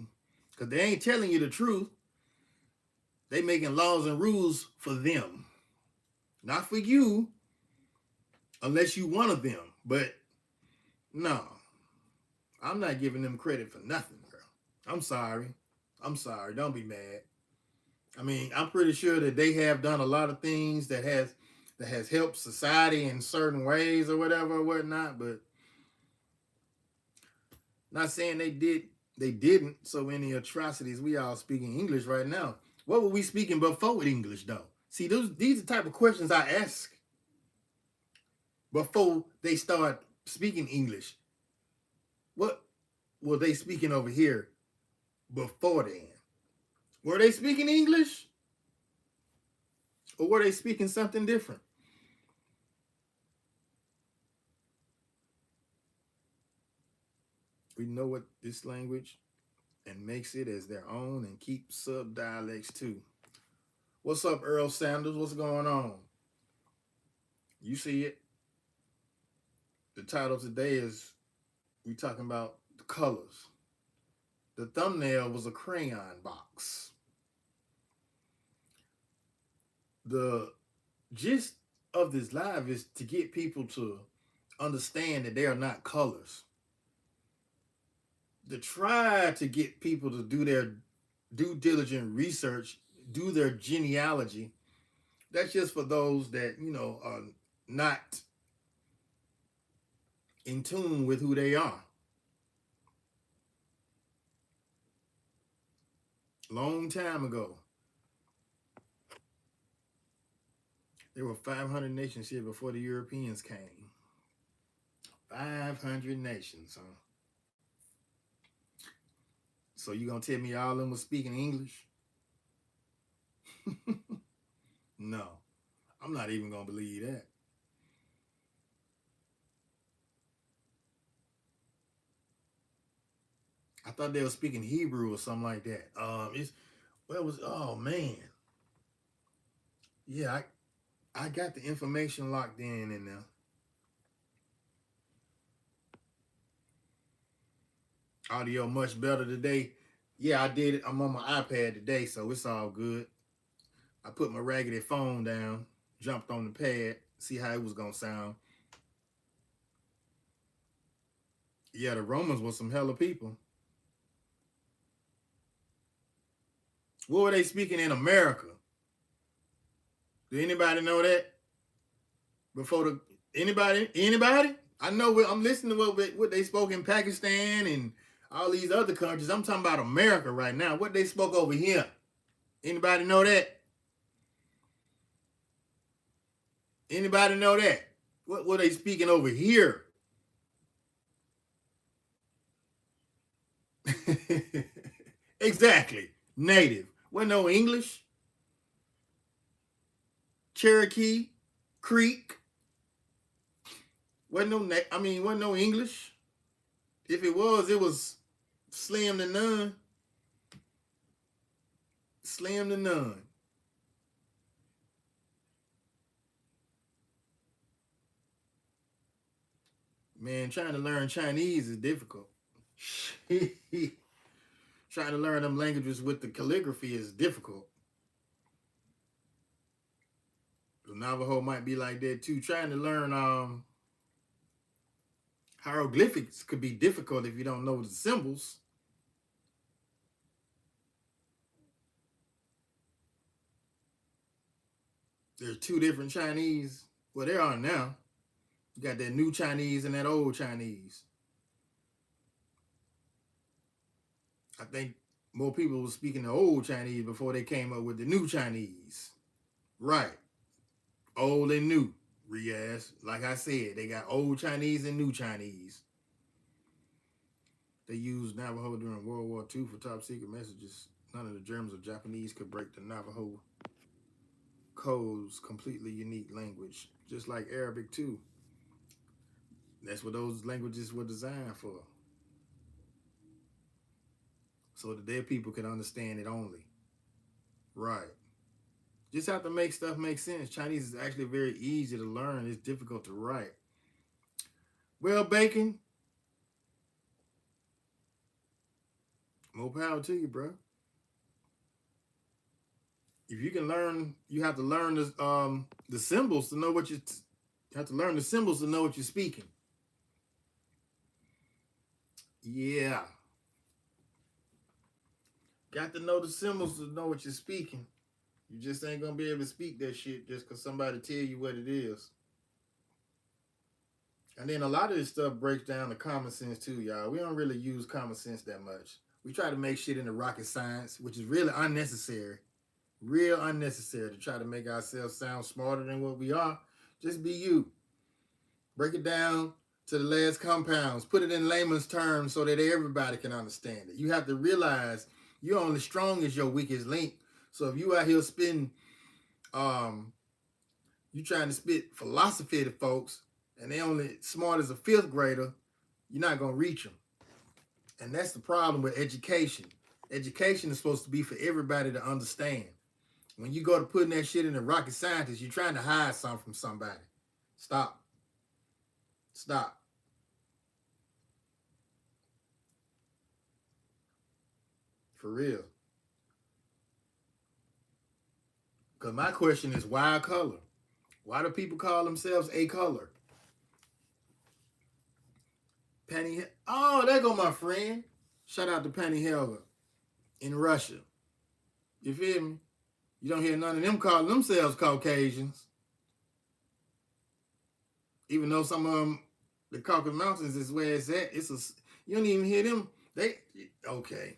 Because they ain't telling you the truth. They making laws and rules for them. Not for you, unless you one of them. But no, I'm not giving them credit for nothing, girl. I'm sorry. I'm sorry. Don't be mad. I mean, I'm pretty sure that they have done a lot of things that has helped society in certain ways or whatever or whatnot, but not saying they didn't so many atrocities. We all speaking English right now. What were we speaking before with English though? See, these are the type of questions I ask before they start speaking English. What were they speaking over here before then? Were they speaking English? Or were they speaking something different? We know what this language and makes it as their own and keep sub dialects too. What's up, Earl Sanders? What's going on? You see it. The title today is we talking about the colors. The thumbnail was a crayon box. The gist of this live is to get people to understand that they are not colors. To try to get people to do their due diligent research, do their genealogy. That's just for those that, are not in tune with who they are. Long time ago, there were 500 nations here before the Europeans came. 500 nations, huh? So you gonna tell me all of them was speaking English? No, I'm not even gonna believe that. I thought they were speaking Hebrew or something like that. Oh man, yeah, I got the information locked in there. Audio much better today. Yeah, I did it. I'm on my iPad today, so it's all good. I put my raggedy phone down, jumped on the pad, see how it was gonna sound. Yeah, the Romans were some hella people. What were they speaking in America? Do anybody know that? Before the anybody? I know I'm listening to what they spoke in Pakistan and all these other countries. I'm talking about America right now. What they spoke over here. Anybody know that? Anybody know that? What were they speaking over here? Exactly. Native. Wasn't no English. Cherokee, Creek. Wasn't no English. If it was slim to none. Slim to none. Man, trying to learn Chinese is difficult. Trying to learn them languages with the calligraphy is difficult. The Navajo might be like that too. Trying to learn hieroglyphics could be difficult if you don't know the symbols. There's two different Chinese. Well, there are now. You got that new Chinese and that old Chinese. I think more people were speaking the old Chinese before they came up with the new Chinese. Right. Old and new. Riaz. Like I said, they got old Chinese and new Chinese. They used Navajo during World War II for top secret messages. None of the Germans or Japanese could break the Navajo code's completely unique language, just like Arabic too. That's what those languages were designed for. so that their people can understand it only. Right. Just have to make stuff make sense. Chinese is actually very easy to learn. It's difficult to write. Well, Bacon, more power to you, bro. If you can learn, you have to learn the symbols to know what you have to learn the symbols to know what you're speaking. Yeah, got to know the symbols to know what you're speaking. You just ain't gonna be able to speak that shit just because somebody tell you what it is. And then a lot of this stuff breaks down to common sense too, y'all. We don't really use common sense that much. We try to make shit into rocket science, which is really unnecessary. Real unnecessary to try to make ourselves sound smarter than what we are. Just be you. Break it down to the last compounds. Put it in layman's terms so that everybody can understand it. You have to realize you're only strong as your weakest link. So if you out here spitting, you trying to spit philosophy to folks, and they only smart as a fifth grader, you're not gonna reach them. And that's the problem with education. Education is supposed to be for everybody to understand. When you go to putting that shit in the rocket scientist, you're trying to hide something from somebody. Stop. Stop. For real. Because my question is, why color? Why do people call themselves a color? Penny. Oh, there go my friend. Shout out to Penny Helga in Russia. You feel me? You don't hear none of them calling themselves Caucasians. Even though some of them, the Caucasus Mountains is where it's at. You don't even hear them. Okay.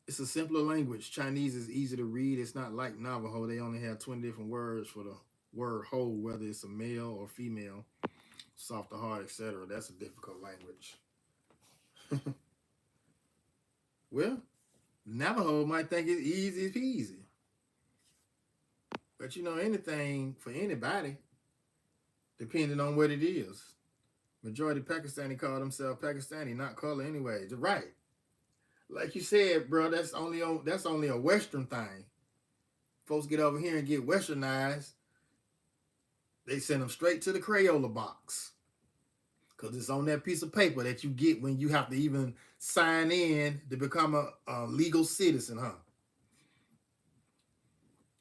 It's a simpler language. Chinese is easy to read. It's not like Navajo. They only have 20 different words for the word whole, whether it's a male or female, soft or hard, etc. That's a difficult language. Well, Navajo might think it's easy peasy. But anything for anybody, depending on what it is. Majority Pakistani call themselves Pakistani, not color anyway. You're right. Like you said, bro, that's only a Western thing. Folks get over here and get westernized. They send them straight to the Crayola box. Because it's on that piece of paper that you get when you have to even sign in to become a legal citizen, huh?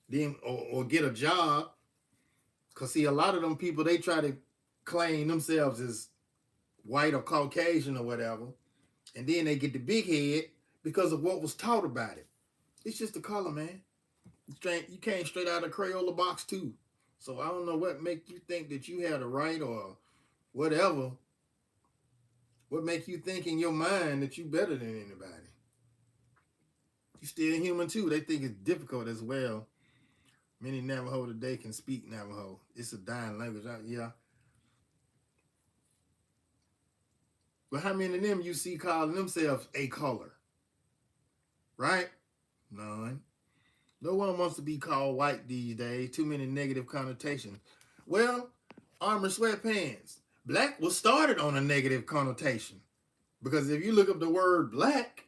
Then or get a job. Because see, a lot of them people, they try to claim themselves as white or Caucasian or whatever. And then they get the big head because of what was taught about it. It's just the color, man. You came straight out of the Crayola box too. So I don't know what make you think that you had a right or whatever. What make you think in your mind that you better than anybody? You still human too. They think it's difficult as well. Many Navajo today can speak Navajo. It's a dying language. Yeah. But how many of them you see calling themselves a color? Right? None. No one wants to be called white these days. Too many negative connotations. Well, armor sweatpants. Black was started on a negative connotation. Because if you look up the word black,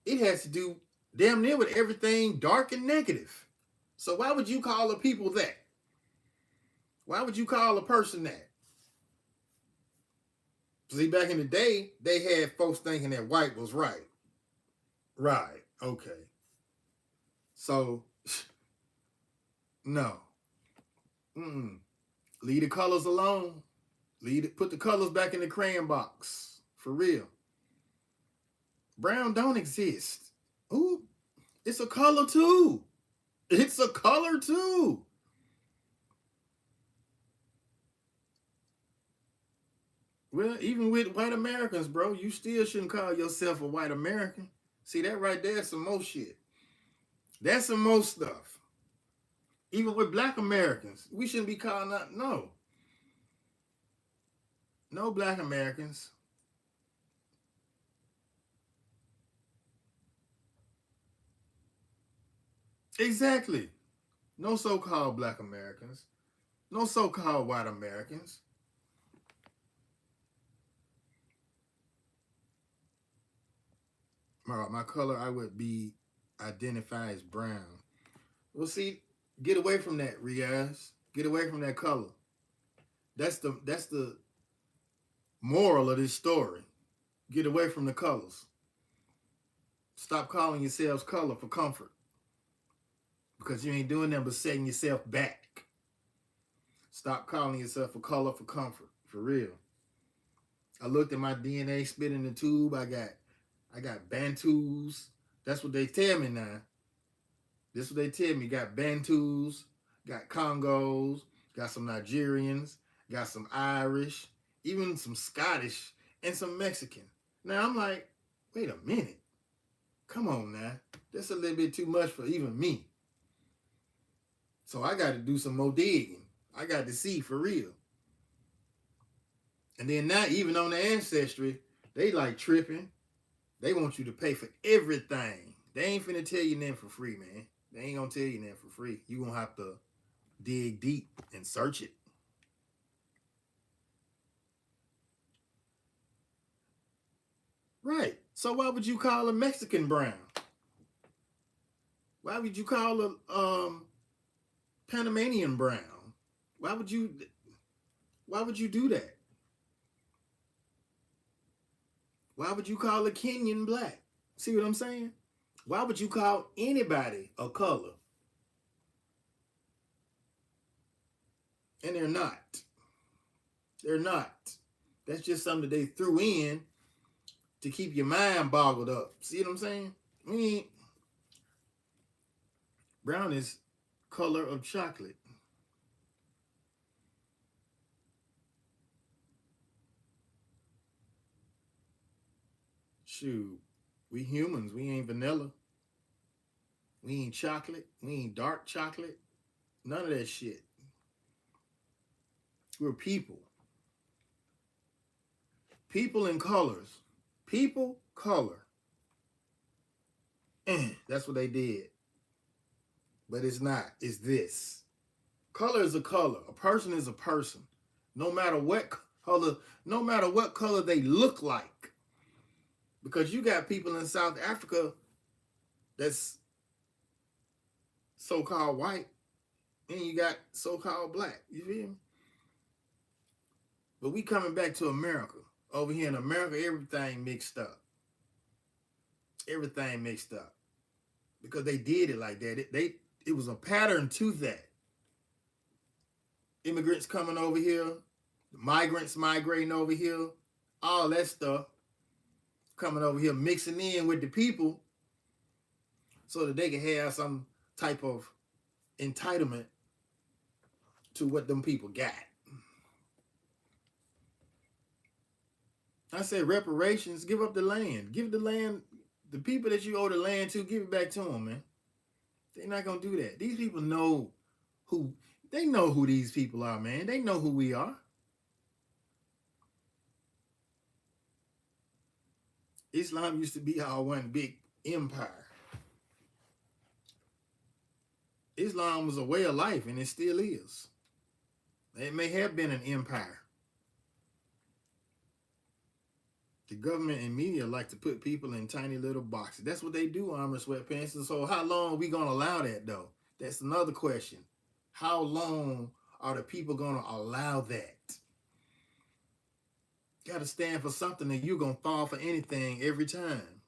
it has to do damn near with everything dark and negative. So why would you call a people that? Why would you call a person that? See, back in the day, they had folks thinking that white was right. Right. Okay. So, no. Leave the colors alone. Put the colors back in the crayon box. For real. Brown don't exist. Ooh, it's a color too. It's a color too. Well, even with white Americans, bro, you still shouldn't call yourself a white American. See, that right there is some more shit. That's some more stuff. Even with black Americans, we shouldn't be calling out. No. No black Americans. Exactly. No so-called black Americans. No so-called white Americans. My color, I would be identified as brown. Well, see, get away from that, Riaz. Get away from that color. That's the moral of this story. Get away from the colors. Stop calling yourselves color for comfort because you ain't doing nothing but setting yourself back. Stop calling yourself a color for comfort, for real. I looked at my DNA, spit in the tube. I got Bantus. That's what they tell me now. This is what they tell me. Got Bantus, got Congos, got some Nigerians, got some Irish, even some Scottish, and some Mexican. Now I'm like, wait a minute. Come on now. That's a little bit too much for even me. So I got to do some more digging. I got to see for real. And then now, even on the ancestry, they like tripping. They want you to pay for everything. They ain't finna tell you nothing for free, man. They ain't gonna tell you nothing for free. You gonna have to dig deep and search it. Right. So why would you call a Mexican brown? Why would you call a Panamanian brown? Why would you why would you do that? Why would you call a Kenyan black? See what I'm saying? Why would you call anybody a color? And they're not. They're not. That's just something that they threw in to keep your mind boggled up. See what I'm saying? I mean, brown is color of chocolate. Shoot, we humans, we ain't vanilla. We ain't chocolate. We ain't dark chocolate. None of that shit. We're people. People and colors. People, color. That's what they did. But it's not. It's this. Color is a color. A person is a person. No matter what color, no matter what color they look like. Because you got people in South Africa that's so-called white, and you got so-called black. You feel me? But we coming back to America. Over here in America, everything mixed up. Everything mixed up. Because they did it like that. It was a pattern to that. Immigrants coming over here, migrants migrating over here, all that stuff coming over here, mixing in with the people so that they can have some type of entitlement to what them people got. I said reparations, give up the land. Give the land, the people that you owe the land to, give it back to them, man. They're not going to do that. These people know who, they know who these people are, man. They know who we are. Islam used to be our one big empire. Islam was a way of life, and it still is. It may have been an empire. The government and media like to put people in tiny little boxes. That's what they do, armor sweatpants. And so how long are we going to allow that, though? That's another question. How long are the people going to allow that? You got to stand for something, and you're going to fall for anything every time.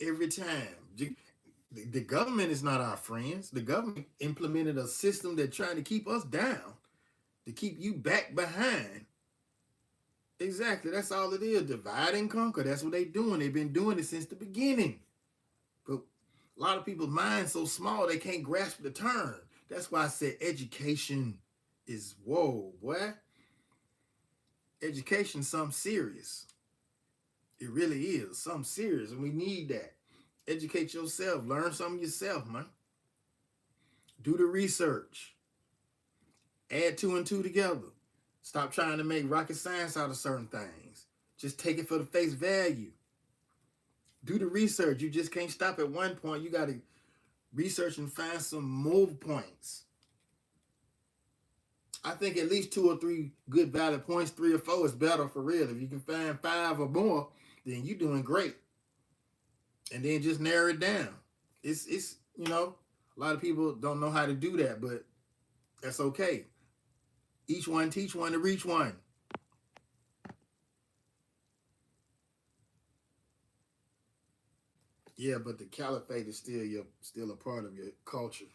Every time. The government is not our friends. The government implemented a system that's trying to keep us down, to keep you back behind. Exactly. That's all it is. Divide and conquer. That's what they're doing. They've been doing it since the beginning. But a lot of people's minds so small they can't grasp the term. That's why I said education is, whoa, boy. Education something serious. It really is something serious, and we need that. Educate yourself. Learn something yourself, man. Do the research. Add two and two together. Stop trying to make rocket science out of certain things. Just take it for the face value. Do the research. You just can't stop at one point. You got to research and find some more points. I think at least 2 or 3 good valid points, 3 or 4 is better for real. If you can find 5 or more, then you doing great. And then just narrow it down. It's a lot of people don't know how to do that, but that's okay. Each one teach one to reach one. Yeah, but the caliphate is still a part of your culture.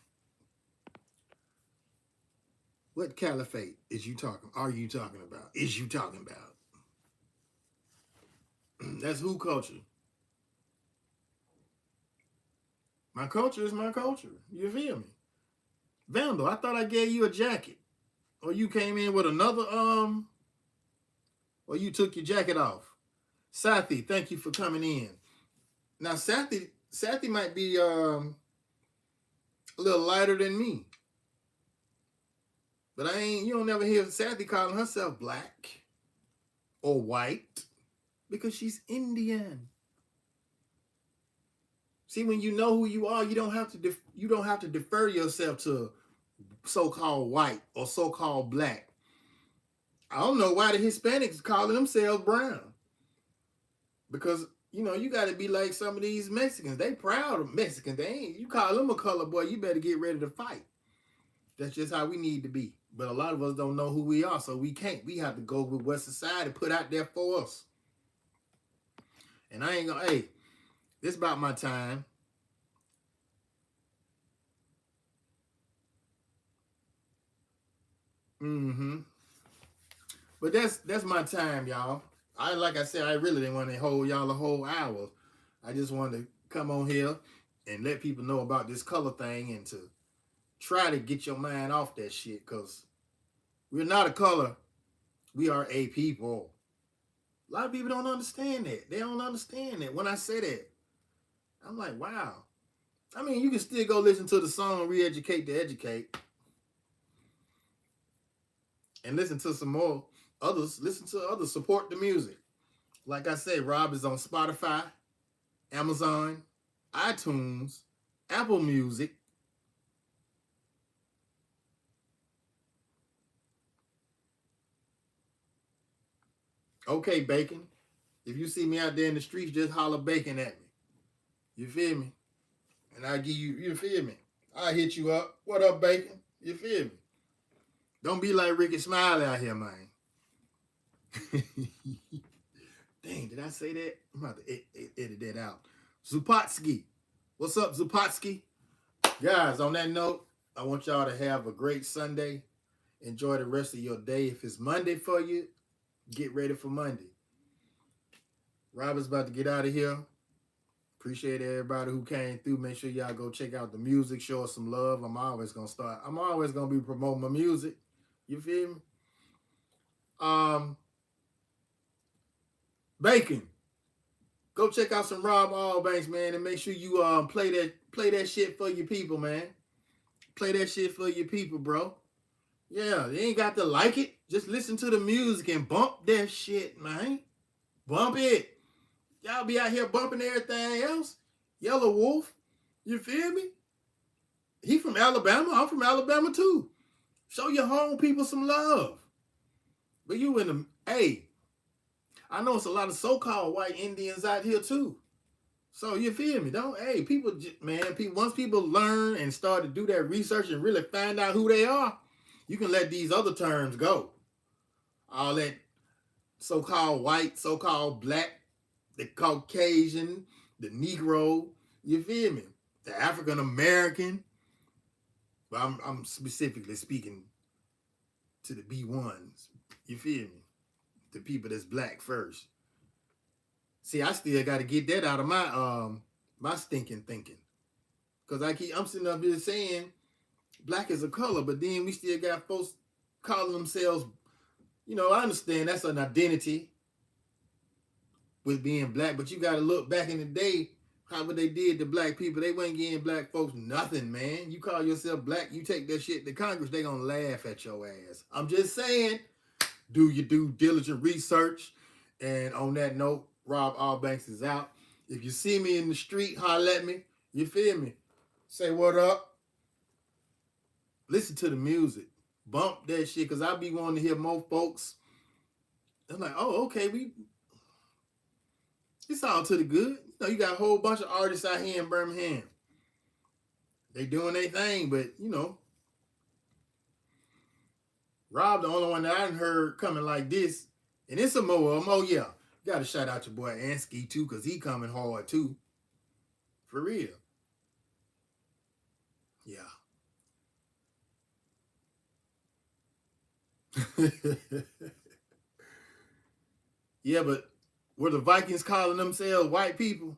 What caliphate is you talking? Are you talking about? Is you talking about? That's who culture. My culture is my culture. You feel me? Vandal, I thought I gave you a jacket. Or you came in with another or you took your jacket off. Sathi, thank you for coming in. Now Sathi might be a little lighter than me. But you don't never hear Sathi calling herself black or white because she's Indian. See, when you know who you are, you don't have to defer yourself to so-called white or so-called black. I don't know why the Hispanics calling themselves brown. Because, you got to be like some of these Mexicans. They proud of Mexicans. They ain't. You call them a color boy, you better get ready to fight. That's just how we need to be. But a lot of us don't know who we are, so we can't. We have to go with what society put out there for us. And I ain't gonna, hey, this about my time. Mm-hmm. But that's my time, y'all. Like I said, I really didn't want to hold y'all a whole hour. I just wanted to come on here and let people know about this color thing and to try to get your mind off that shit, because we're not a color. We are a people. A lot of people don't understand that. They don't understand that. When I say that, I'm like, wow. I mean, you can still go listen to the song Re-Educate to Educate and listen to some more others. Listen to others. Support the music. Like I said, Rob is on Spotify, Amazon, iTunes, Apple Music. Okay, Bacon. If you see me out there in the streets, just holler Bacon at me. You feel me? And I give you feel me? I hit you up. What up, Bacon? You feel me? Don't be like Ricky Smiley out here, man. Dang, did I say that? I'm about to edit that out. Zupatsky. What's up, Zupatsky? Guys, on that note, I want y'all to have a great Sunday. Enjoy the rest of your day. If it's Monday for you, get ready for Monday. Robert's about to get out of here. Appreciate everybody who came through. Make sure y'all go check out the music. Show us some love. I'm always going to be promoting my music. You feel me? Bacon. Go check out some Rob Allbanks, man, and make sure you play that shit for your people, man. Play that shit for your people, bro. Yeah, you ain't got to like it. Just listen to the music and bump that shit, man. Bump it. Y'all be out here bumping everything else. Yellow Wolf, you feel me? He from Alabama. I'm from Alabama too. Show your home people some love. But you in the, hey, I know it's a lot of so-called white Indians out here too. So you feel me? People, man, once people learn and start to do that research and really find out who they are, you can let these other terms go. All that so-called white, so-called black, the Caucasian, the Negro, you feel me? The African American. But I'm specifically speaking to the B1s. You feel me? The people that's black first. See, I still got to get that out of my stinking thinking. Because I'm sitting up here saying black is a color, but then we still got folks calling themselves, I understand that's an identity with being black, but you got to look back in the day, how what they did to black people. They wasn't giving black folks nothing, man. You call yourself black, you take that shit to Congress, they gonna laugh at your ass. I'm just saying, do your due diligent research. And on that note, Rob Allbanks is out. If you see me in the street, holler at me. You feel me? Say what up. Listen to the music. Bump that shit, because I be wanting to hear more folks. I'm like, oh, okay, It's all to the good. You know, you got a whole bunch of artists out here in Birmingham. They doing their thing, but you know, Rob the only one that I heard coming like this. And it's a more of them. Oh yeah. Gotta shout out your boy Ansky too, cause he coming hard too. For real. Yeah. Yeah, but were the Vikings calling themselves white people?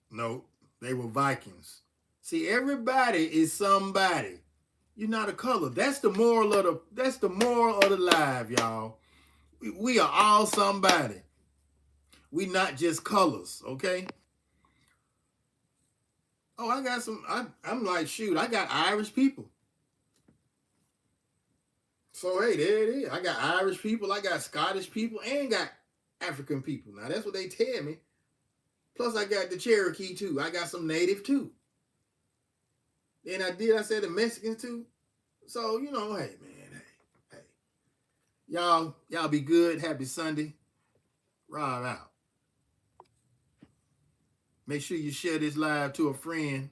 No, they were Vikings. See, everybody is somebody. You're not a color. That's the moral of the life, y'all. We are all somebody. We not just colors, okay? Oh, I got some. I'm like, shoot, I got Irish people. So hey, there it is. I got Irish people, I got Scottish people, and got African people. Now that's what they tell me. Plus, I got the Cherokee too. I got some native too. Then I said the Mexicans too. So you know, hey man, hey, y'all be good. Happy Sunday. Rob out. Make sure you share this live to a friend.